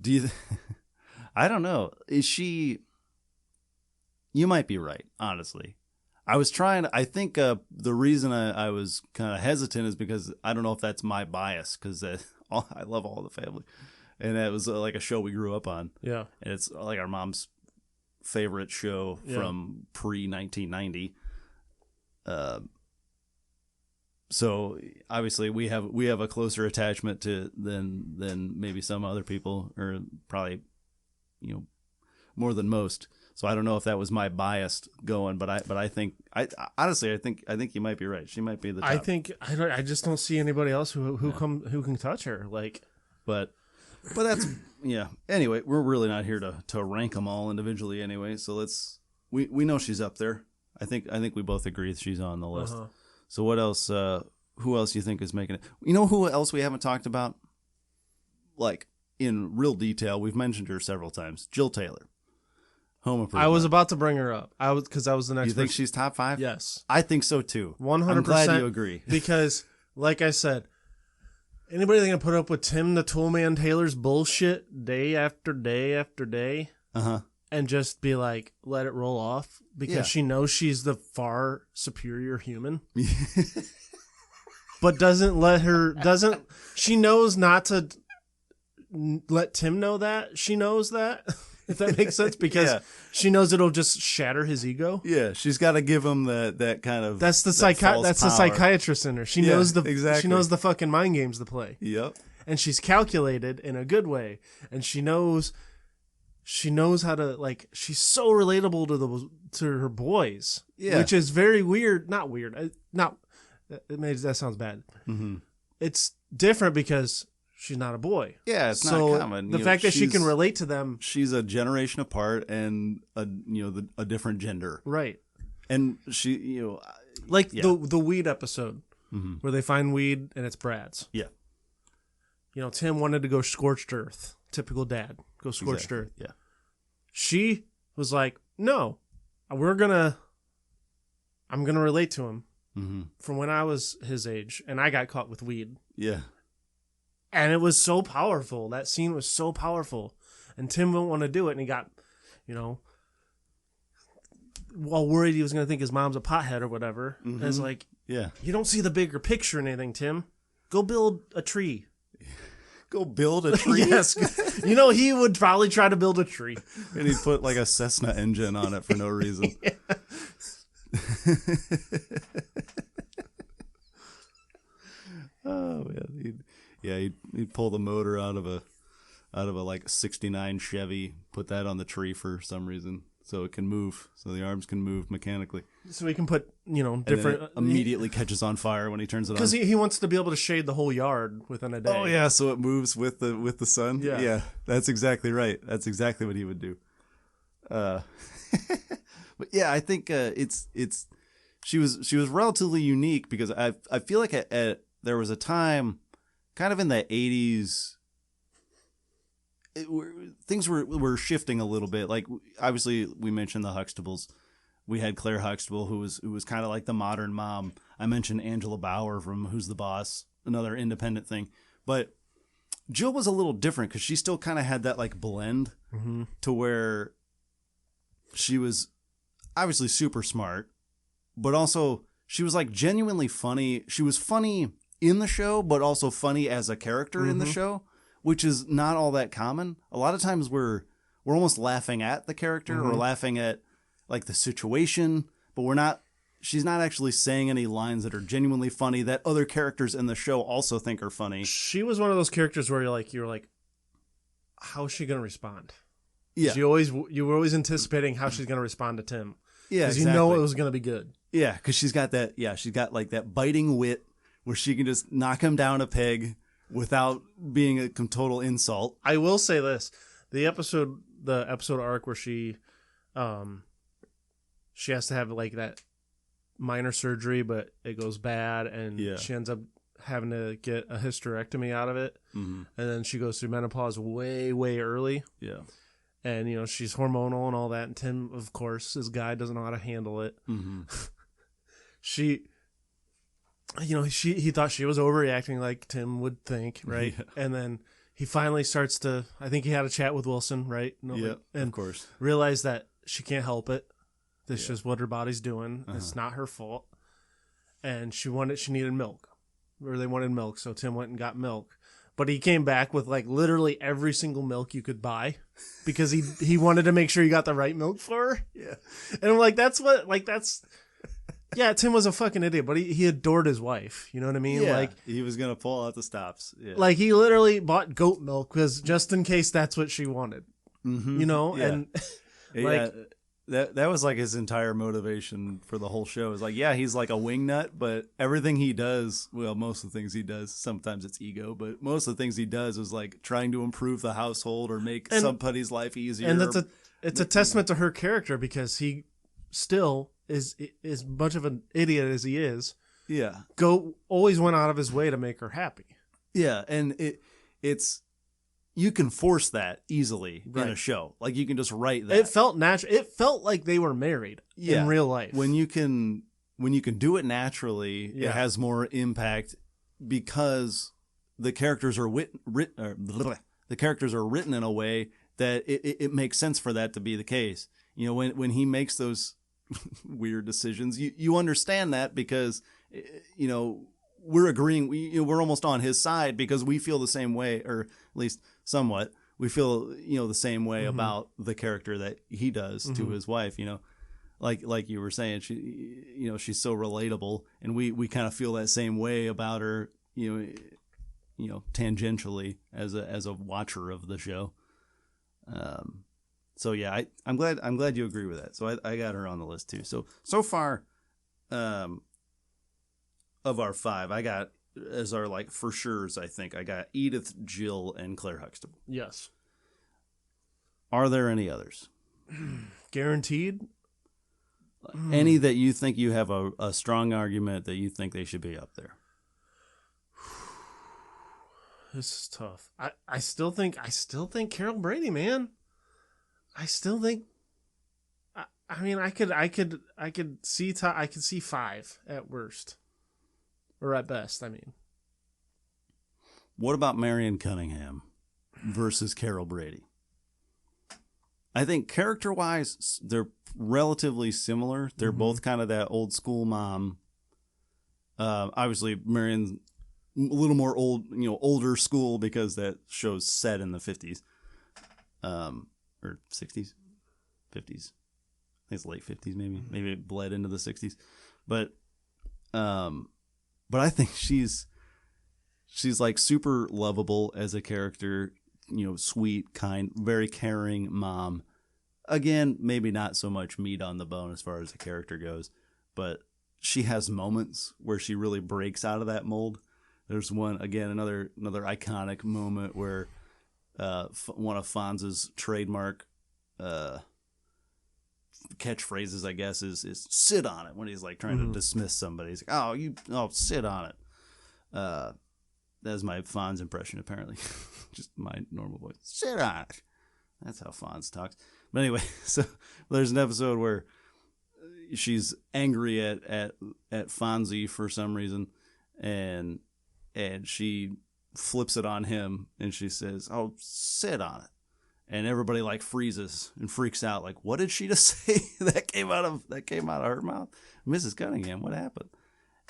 do you? I don't know. Is she? You might be right. Honestly, I was trying. I think the reason I was kind of hesitant is because I don't know if that's my bias because I love All in the Family, and it was like a show we grew up on. Yeah, and it's like our mom's favorite show from pre-1990. So obviously we have a closer attachment to than maybe some other people, or probably more than most. So I don't know if that was my bias going, but I think honestly I think you might be right. She might be the top. I just don't see anybody else who can touch her. Like, but that's Anyway, we're really not here to rank them all individually anyway. So we know she's up there. I think we both agree she's on the list. So what else? Who else you think is making it? You know who else we haven't talked about? Like in real detail, we've mentioned her several times. Jill Taylor. Home Improvement. I was about to bring her up. Because I was the next. You think she's top 5? Yes, I think so too. 100%. I'm glad you agree. Because, like I said, anybody gonna put up with Tim the Toolman Taylor's bullshit day after day after day, and just be like, let it roll off because she knows she's the far superior human, but she knows not to let Tim know that she knows that. If that makes sense, because she knows it'll just shatter his ego. Yeah, she's got to give him that kind of. That's the psychiatrist in her. She knows She knows the fucking mind games to play. Yep. And she's calculated in a good way, and she knows how to, like. She's so relatable to her boys. Yeah. Which is very weird. Not weird. That sounds bad. Mm-hmm. It's different because she's not a boy. Yeah, it's not common. The fact that she can relate to them. She's a generation apart and a different gender. Right. And she, the weed episode where they find weed and it's Brad's. Yeah. Tim wanted to go scorched earth. Typical dad. Go scorched earth. Yeah. She was like, no, I'm going to relate to him from when I was his age and I got caught with weed. Yeah. And it was so powerful. That scene was so powerful. And Tim wouldn't want to do it. And he got, all worried he was going to think his mom's a pothead or whatever. And it's like, you don't see the bigger picture in anything, Tim. Go build a tree. Go build a tree? Yes. He would probably try to build a tree. And he'd put like a Cessna engine on it for no reason. Oh, man. He'd pull the motor out of a like 69 Chevy, put that on the tree for some reason, so it can move, so the arms can move mechanically. So he can put different. And then it immediately catches on fire when he turns it on. Because he wants to be able to shade the whole yard within a day. Oh yeah, so it moves with the sun. Yeah, that's exactly right. That's exactly what he would do. But yeah, I think she was relatively unique because I feel like there was a time. Kind of in the 80s, things were shifting a little bit. Like, obviously, we mentioned the Huxtables. We had Claire Huxtable, who was kind of like the modern mom. I mentioned Angela Bauer from Who's the Boss, another independent thing. But Jill was a little different because she still kind of had that like blend to where she was obviously super smart, but also she was like genuinely funny. She was funny in the show, but also funny as a character in the show, which is not all that common. A lot of times we're almost laughing at the character or laughing at like the situation, but she's not actually saying any lines that are genuinely funny that other characters in the show also think are funny. She was one of those characters where you're like, how is she going to respond? Yeah. You were always anticipating how she's going to respond to Tim. Yeah, because you know it was going to be good. Yeah, because she's got like that biting wit where she can just knock him down a peg without being a total insult. I will say this: the episode arc where she has to have like that minor surgery, but it goes bad, and she ends up having to get a hysterectomy out of it, and then she goes through menopause way, way early. Yeah. And, she's hormonal and all that. And Tim, of course, this guy doesn't know how to handle it. He thought she was overreacting like Tim would think, right? Yeah. And then he finally starts to, I think he had a chat with Wilson, right? And of course. Realized that she can't help it. This is just what her body's doing. It's not her fault. And she needed milk. Or they wanted milk, so Tim went and got milk. But he came back with like literally every single milk you could buy because he wanted to make sure he got the right milk for her. Yeah. And I'm like, yeah, Tim was a fucking idiot, but he adored his wife. You know what I mean? Yeah. Like He was going to pull out the stops. Yeah. Like he literally bought goat milk because just in case that's what she wanted. Mm-hmm. You know? Yeah. And like that was like his entire motivation for the whole show. Is like, yeah, he's like a wingnut, but everything he does, well, most of the things he does, sometimes it's ego, but most of the things he does is like trying to improve the household or make somebody's life easier. And it's a testament to her character because he still is as much of an idiot as he is. Yeah. Always went out of his way to make her happy. Yeah, and it's you can force that easily in a show. Like you can just write that. It felt natural. It felt like they were married in real life. When you can do it naturally, it has more impact because the characters are the characters are written in a way that it makes sense for that to be the case. You know, when he makes those weird decisions, you understand that because you know we're agreeing. We're almost on his side because we feel the same way, or at least somewhat. We feel the same way about the character that he does to his wife. You know, like you were saying, she's so relatable, and we kind of feel that same way about her. Tangentially as a watcher of the show. So yeah, I'm glad you agree with that. So I got her on the list too. So far, of our 5, I got as our like for sure's. I think I got Edith, Jill, and Claire Huxtable. Yes. Are there any others? Guaranteed. Any that you think you have a strong argument that you think they should be up there? This is tough. I still think Carol Brady, man. I still think. I mean, I could see 5 at worst, or at best. I mean, what about Marion Cunningham versus Carol Brady? I think character-wise, they're relatively similar. They're both kind of that old school mom. Obviously, Marion a little more older school because that show's set in the 50s, or 60s, 50s. I think it's late 50s, maybe. Maybe it bled into the 60s, but I think she's like super lovable as a character. Sweet, kind, very caring mom. Again, maybe not so much meat on the bone as far as the character goes, but she has moments where she really breaks out of that mold. There's another iconic moment where one of Fonz's trademark catchphrases, I guess, is "sit on it" when he's like trying to dismiss somebody. He's like, "Oh, sit on it." That's my Fonz impression, apparently. Just my normal voice. Sit on it. That's how Fonz talks. But anyway, so there's an episode where she's angry at Fonzie for some reason, and she flips it on him, and she says, "Oh, sit on it." And everybody like freezes and freaks out. Like, what did she just say? that came out of her mouth? Mrs. Cunningham, what happened?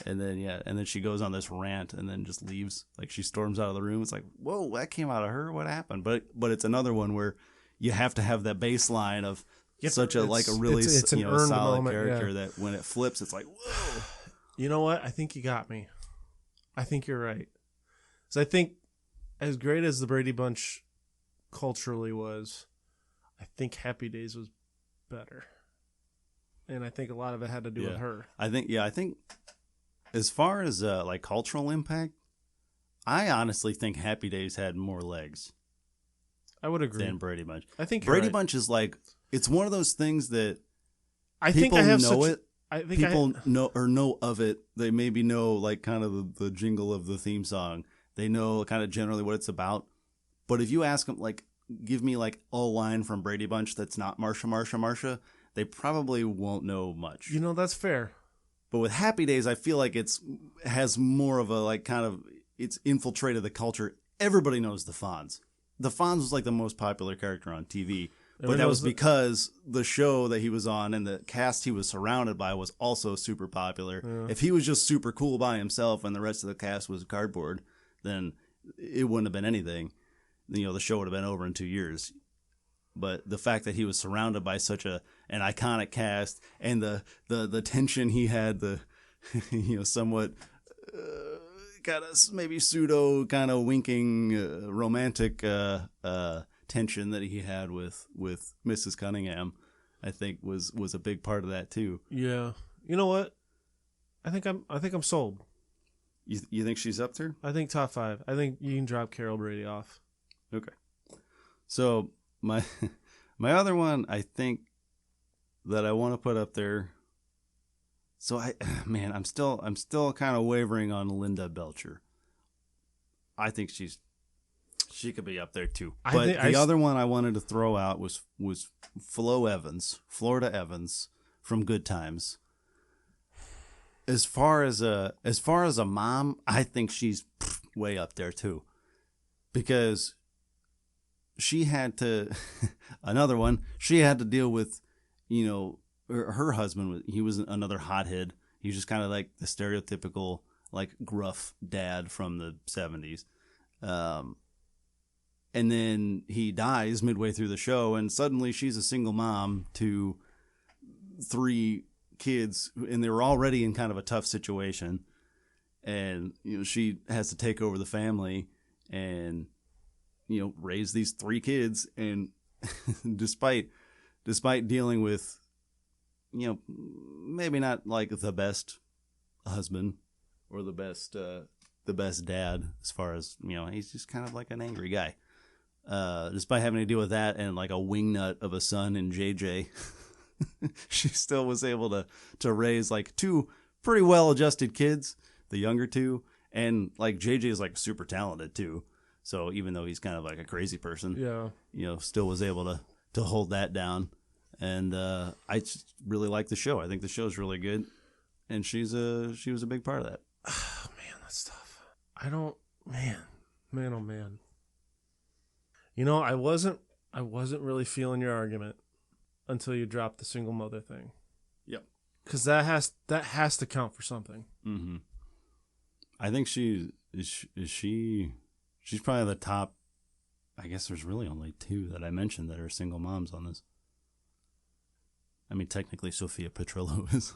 And then she goes on this rant and then just leaves. Like she storms out of the room. It's like, whoa, that came out of her. What happened? But it's another one where you have to have that baseline of such a really solid moment, character that when it flips, it's like, whoa. You know what? I think you got me. I think you're right. So I think as great as the Brady Bunch culturally was, I think Happy Days was better. And I think a lot of it had to do with her. I think as far as like cultural impact, I honestly think Happy Days had more legs. I would agree. Than Brady Bunch. I think Brady Bunch is like, it's one of those things that I think I have know it. I think people know of it. They maybe know like kind of the jingle of the theme song. They know kind of generally what it's about. But if you ask them, like, give me like a line from Brady Bunch that's not Marsha, Marsha, Marsha, they probably won't know much. That's fair. But with Happy Days, I feel like has more of a like kind of, it's infiltrated the culture. Everybody knows the Fonz. The Fonz was like the most popular character on TV, But that was because the show that he was on and the cast he was surrounded by was also super popular. Yeah. If he was just super cool by himself and the rest of the cast was cardboard, then it wouldn't have been anything. You know, the show would have been over in 2 years. But the fact that he was surrounded by such an iconic cast and the tension he had, the somewhat kind of maybe pseudo kind of winking romantic tension that he had with Mrs. Cunningham, I think was a big part of that too. Yeah. You know what? I think I'm sold. You think she's up there? I think top 5. I think you can drop Carol Brady off. Okay. So my other one, I think that I want to put up there. So I'm still kind of wavering on Linda Belcher. I think she could be up there too. But the other one I wanted to throw out was Florida Evans from Good Times. As far as a mom, I think she's way up there too, because she had to she had to deal with, her husband. He was another hothead. He was just kind of like the stereotypical like gruff dad from the 70s. And then he dies midway through the show, and suddenly she's a single mom to 3 kids, and they were already in kind of a tough situation. And, she has to take over the family and, raise these 3 kids. And despite dealing with, maybe not like the best husband or the best dad, as far as, he's just kind of like an angry guy. Despite having to deal with that and like a wingnut of a son in JJ, she still was able to raise like 2 pretty well-adjusted kids, the younger 2, and like JJ is like super talented too. So even though he's kind of like a crazy person, still was able to hold that down. And I just really like the show. I think the show's really good, and she was a big part of that. Oh, man, that's tough. Man, oh man. I wasn't really feeling your argument until you dropped the single mother thing. Yep. Because that has to count for something. Mm-hmm. I think she's probably the top. I guess there's really only 2 that I mentioned that are single moms on this. I mean, technically, Sophia Petrillo is.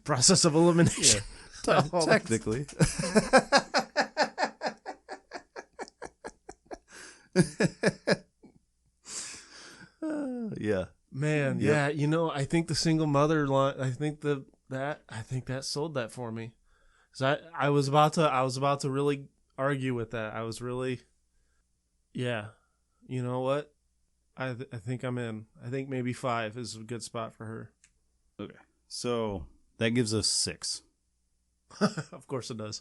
Process of elimination. Yeah. Technically. Yeah. Man, yeah. I think the single mother line. I think that sold that for me. So I was about to really argue with that. I was really, yeah. You know what? I think I'm in. I think maybe 5 is a good spot for her. Okay, so that gives us 6. Of course it does.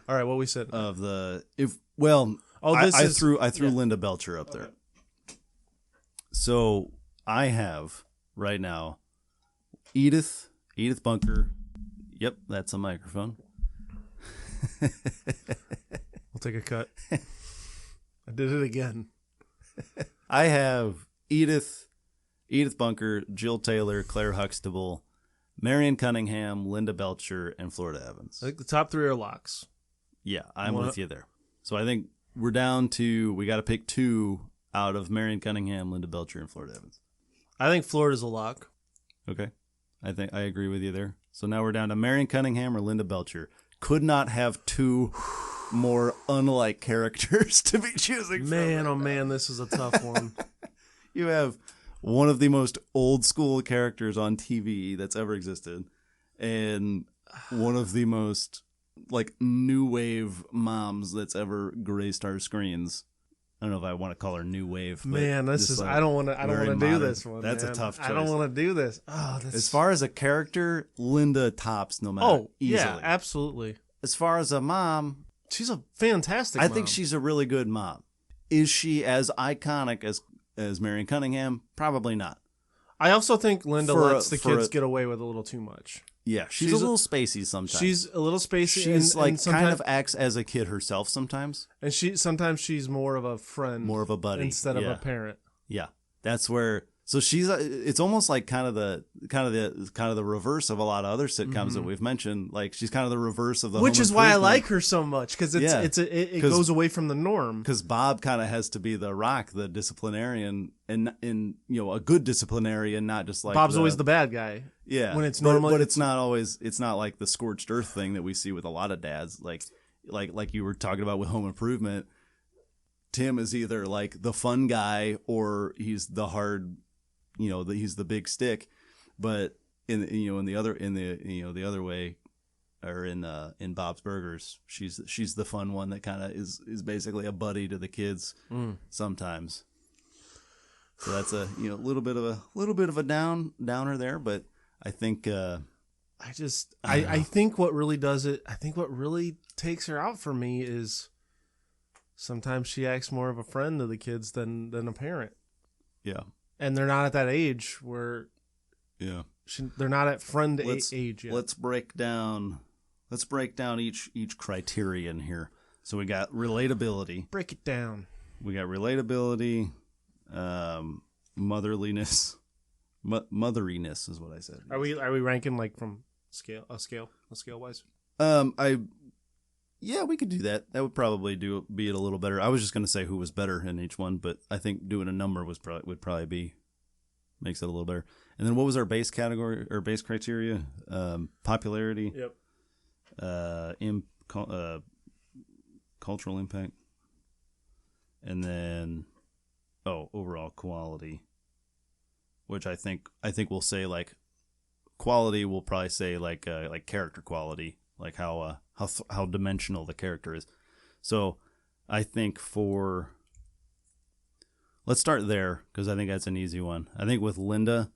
All right, what we said of the I threw Linda Belcher up there. So I have right now Edith Bunker. Yep, that's a microphone. We'll take a cut. I did it again. I have Edith Bunker, Jill Taylor, Claire Huxtable, Marion Cunningham, Linda Belcher, and Florida Evans. I think the top 3 are locks. Yeah, I'm with you there. So I think we're down to, we got to pick 2 out of Marion Cunningham, Linda Belcher, and Florida Evans. I think Florida's a lock. Okay. I think I agree with you there. So now we're down to Marion Cunningham or Linda Belcher. Could not have 2 more unlike characters to be choosing from. Man, oh man, this is a tough one. You have one of the most old school characters on TV that's ever existed, and one of the most like new wave moms that's ever graced our screens. I don't know if I want to call her new wave. Man, this is like, I don't want to do this one. That's a tough choice. I don't want to do this. Oh, as far as a character, Linda tops no matter. Easily. Yeah, absolutely. As far as a mom, she's a fantastic mom. I think she's a really good mom. Is she as iconic as Marion Cunningham? Probably not. I also think Linda For a- lets the for kids a- get away with a little too much. Yeah, she's a little spacey sometimes. She's a little spacey. She's and like kind sometimes- of acts as a kid herself sometimes. and sometimes she's more of a friend, More of a buddy instead of yeah. a parent. Yeah, that's where. So she's. It's almost like kind of the reverse of a lot of other sitcoms that we've mentioned. Like she's kind of the reverse of the. Which Home is why I Improvement. like her so much, because it goes away from the norm. Because Bob kind of has to be the rock, the disciplinarian, and a good disciplinarian, not just like Bob's always the bad guy. yeah. when it's but, normally- but it's not always. It's not like the scorched earth thing that we see with a lot of dads. Like you were talking about with Home Improvement. Tim is either like the fun guy or he's the hard, he's the big stick. But in the other way, or in Bob's Burgers, she's the fun one that kind of is basically a buddy to the kids sometimes. So that's a little bit of a downer there, but I think I think what really does it, I think what really takes her out for me is sometimes she acts more of a friend to the kids than a parent. yeah. And they're not at that age where Yeah. they're not at friend age yet. Let's break down each criterion here. So we got relatability. Break it down. We got relatability, motherliness. Motheriness is what I said. Are we ranking like from scale wise? Yeah, we could do that. That would probably be it a little better. I was just going to say who was better in each one, but I think doing a number would probably be makes it a little better. And then what was our base category or base criteria? Popularity. Yep. Cultural impact, and then overall quality. Which I think we'll say like quality. We'll probably say like character quality, like how dimensional the character is. So I think let's start there because I think that's an easy one. I think with Linda,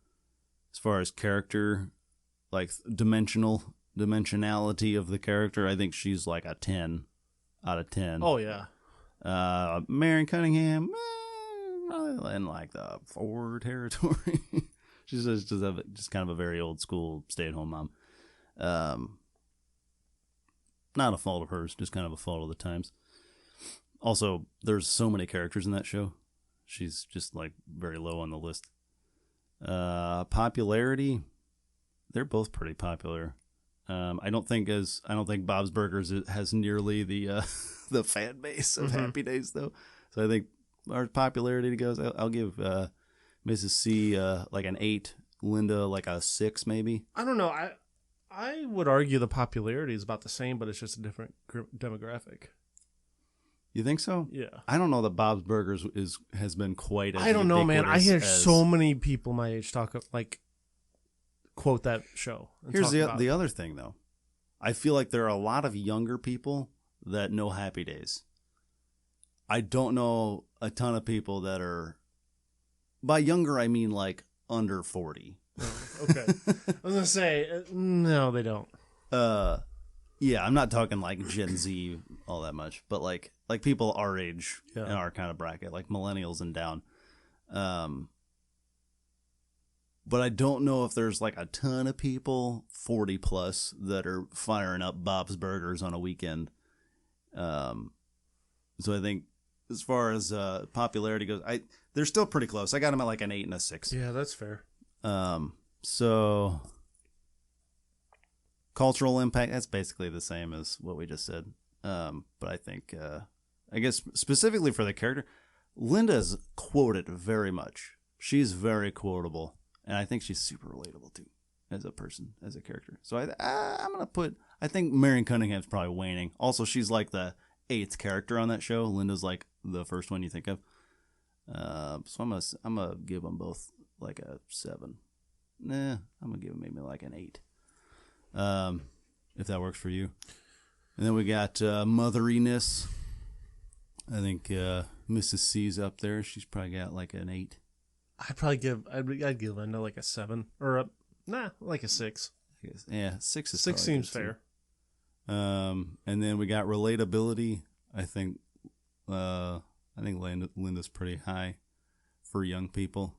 as far as character, like dimensionality of the character, I think she's like a 10 out of 10. Oh yeah. Marion Cunningham. In like the 4 territory. She's just kind of a very old school stay-at-home mom. Not a fault of hers, just kind of a fault of the times. Also, there's so many characters in that show. She's just like very low on the list. Popularity, they're both pretty popular. I don't think Bob's Burgers has nearly the the fan base of Happy Days though. So I think our popularity goes, I'll give Mrs. C like an 8, Linda like a 6 maybe. I don't know. I would argue the popularity is about the same, but it's just a different demographic. You think so? Yeah. I don't know that Bob's Burgers has been quite as I don't know, man. I hear as- so many people my age quote that show. Here's the other thing though. I feel like there are a lot of younger people that know Happy Days. I don't know a ton of people that are, by younger I mean like under 40. Oh, okay. I was gonna say no, they don't. Yeah, I'm not talking like Gen Z all that much, but like people our age in our kind of bracket, like millennials and down. But I don't know if there's like a ton of people 40 plus that are firing up Bob's Burgers on a weekend. So I think as far as popularity goes, they're still pretty close. I got them at like an 8 and a 6. Yeah, that's fair. So cultural impact, that's basically the same as what we just said. But I think, I guess specifically for the character, Linda's quoted very much. She's very quotable, and I think she's super relatable too as a person, as a character. So I'm going to I think Marion Cunningham's probably waning. Also, she's like the 8th character on that show. Linda's like the first one you think of. So I'm gonna give them both like a 7. I'm gonna give them maybe like an 8. If that works for you. And then we got motheriness. I think Mrs. C's up there. She's probably got like an 8. I'd give Linda like a 7 or like a 6. I guess. Yeah, 6 is 6 seems fair. And then we got relatability. I think Linda's pretty high for young people.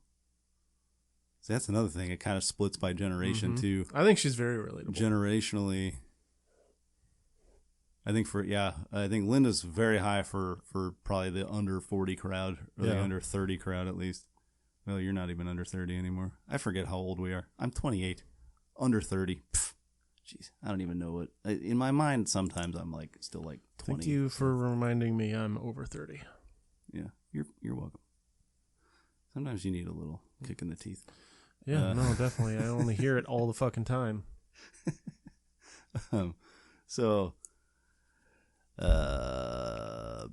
So that's another thing. It kind of splits by generation too. I think she's very relatable. Generationally, I think Linda's very high for probably the under 40 crowd or the under 30 crowd at least. Well, you're not even under 30 anymore. I forget how old we are. I'm 28. Under 30. Jeez, I don't even know what. In my mind, sometimes I'm like still like 20. Thank you for reminding me I'm over 30. Yeah, you're welcome. Sometimes you need a little kick in the teeth. Yeah, no, definitely. I only hear it all the fucking time. So, that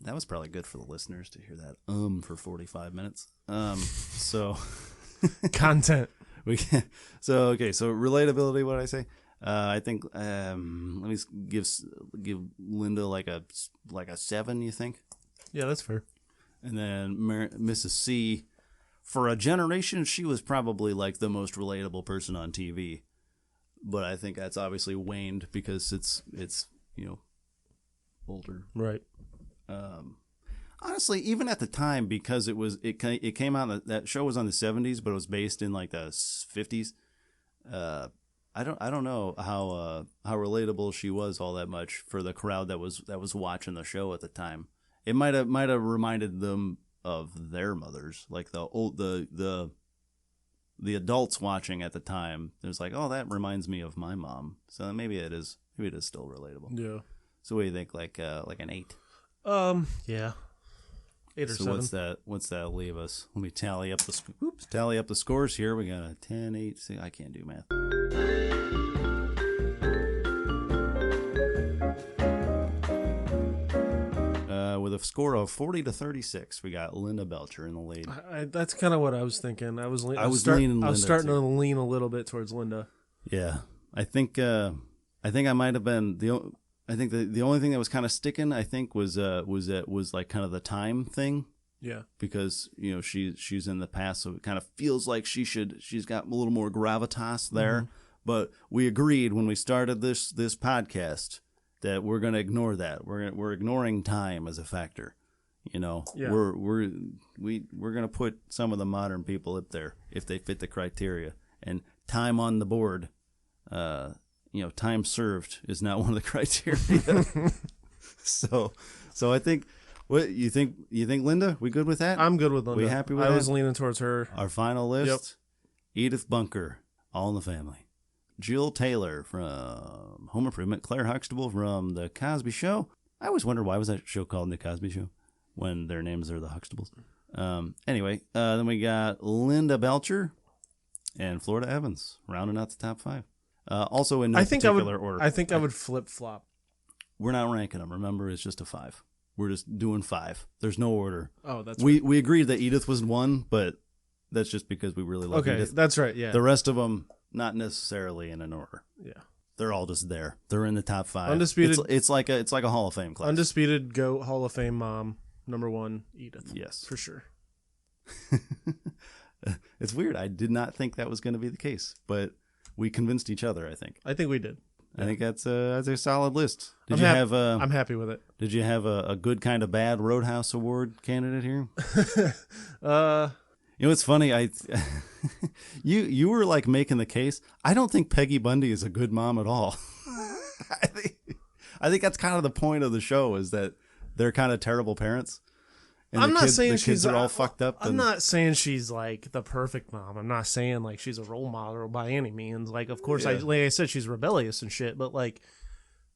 was probably good for the listeners to hear that for 45 minutes. So Content. So relatability. What did I say? I think let me give Linda like a 7. You think? Yeah, that's fair. And then Mrs. C, for a generation, she was probably like the most relatable person on TV. But I think that's obviously waned because it's older. Right. Honestly, even at the time, because it came out, that show was on the 70s, but it was based in like the 50s. I don't know how relatable she was all that much for the crowd that was watching the show at the time. It might have reminded them of their mothers, like the adults watching at the time. There's like, oh, that reminds me of my mom. So maybe it is still relatable. Yeah. So what do you think? Like an 8? Yeah. 8 or 7. What's that leave us? Let me tally up the scores here. We got a 10, 8, 6. I can't do math. With a score of 40-36, we got Linda Belcher in the lead. That's kind of what I was thinking. I was starting to lean a little bit towards Linda. Yeah, I think I might have been I think the only thing that was kind of sticking, I think, was like kind of the time thing. Yeah. Because she's in the past, so it kind of feels like she's got a little more gravitas there. Mm-hmm. But we agreed when we started this podcast that we're going to ignore that. We're ignoring time as a factor. Yeah. We're going to put some of the modern people up there if they fit the criteria. And time on the board, time served is not one of the criteria. So I think, what you think, Linda? We good with that? I'm good with Linda. We happy with that? I was leaning towards her. Our final list. Yep. Edith Bunker, All in the Family. Jill Taylor from Home Improvement. Claire Huxtable from The Cosby Show. I always wonder, why was that show called The Cosby Show when their names are the Huxtables? Anyway, then we got Linda Belcher and Florida Evans, rounding out the top 5. Also in no particular order. I think I would flip-flop. We're not ranking them. Remember, it's just a 5. We're just doing 5. There's no order. Oh, that's right. We agreed that Edith was 1, but that's just because we really love Edith. Okay, that's right, yeah. The rest of them, not necessarily in an order. Yeah. They're all just there. They're in the top 5. Undisputed. It's like a Hall of Fame class. Undisputed GOAT Hall of Fame mom, number 1, Edith. Yes. For sure. It's weird. I did not think that was going to be the case, but we convinced each other, I think. I think we did. I think that's a solid list. I'm happy with it. Did you have a good kind of bad Roadhouse Award candidate here? It's funny. You were like making the case. I don't think Peggy Bundy is a good mom at all. I think that's kind of the point of the show, is that they're kind of terrible parents. And I'm not saying she's are all fucked up. I'm not saying she's like the perfect mom. I'm not saying like she's a role model by any means. Like, of course, like I said, she's rebellious and shit, but like,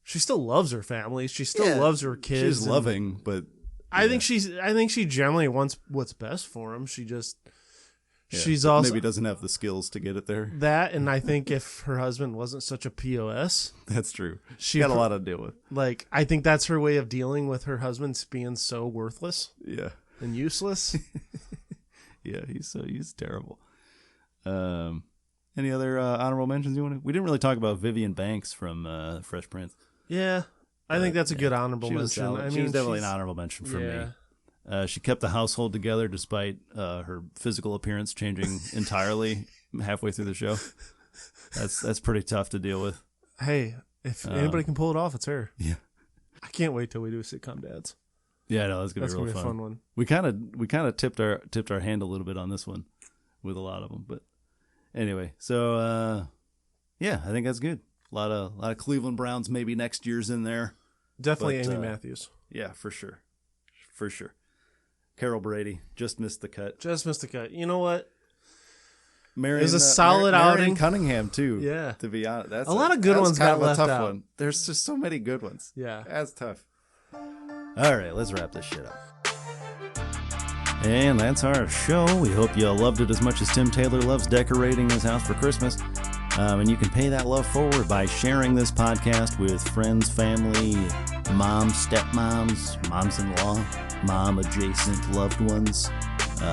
she still loves her family. She still loves her kids. She's loving, but I think she generally wants what's best for them. She's also maybe doesn't have the skills to get it there. That, and I think if her husband wasn't such a POS, that's true. She got a lot to deal with. Like, I think that's her way of dealing with her husband being so worthless. Yeah. And useless. Yeah, he's terrible. Any other honorable mentions you want to? We didn't really talk about Vivian Banks from Fresh Prince. Yeah, I think that's a good honorable mention. She was definitely an honorable mention for me. She kept the household together despite her physical appearance changing entirely halfway through the show. That's pretty tough to deal with. Hey, if anybody can pull it off, it's her. Yeah, I can't wait till we do Sitcom Dads. Yeah, no, that's gonna be a fun one. We kind of tipped our hand a little bit on this one. with a lot of them. But anyway, so yeah, I think that's good. A lot of Cleveland Browns. Maybe next year's in there. Definitely But, Amy Matthews. Yeah, for sure. Carol Brady just missed the cut. Just missed the cut. You know what? Marion, It was a solid outing. Marion Cunningham too. Yeah. To be honest, that's A lot of good ones kind got of a left tough out. one. There's just so many good ones. Yeah. That's tough. All right, let's wrap this shit up. And that's our show. We hope you loved it as much as Tim Taylor loves decorating his house for Christmas. And you can pay that love forward by sharing this podcast with friends, family, moms, stepmoms, moms-in-law, mom-adjacent loved ones,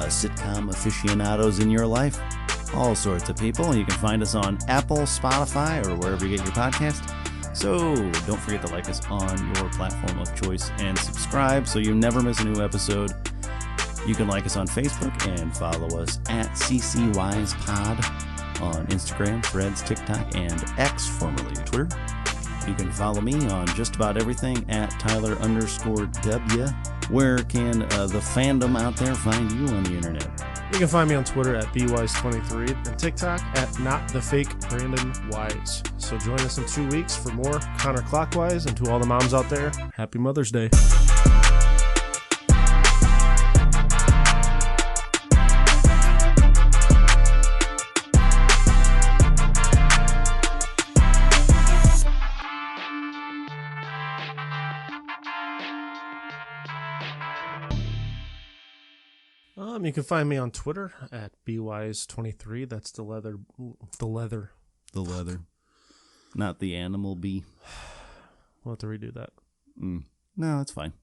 sitcom aficionados in your life, all sorts of people. You can find us on Apple, Spotify, or wherever you get your podcast. So don't forget to like us on your platform of choice and subscribe so you never miss a new episode. You can like us on Facebook and follow us at CCWisePod on Instagram, Threads, TikTok, and X, formerly Twitter. You can follow me on just about everything at Tyler_W. Where can the fandom out there find you on the internet? You can find me on Twitter at BWise23 and TikTok at NotTheFakeBrandonWise. So join us in 2 weeks for more CounterClockwise, and to all the moms out there, Happy Mother's Day. You can find me on Twitter at BWise23. That's the leather. Not the animal bee. We'll have to redo that. No, it's fine.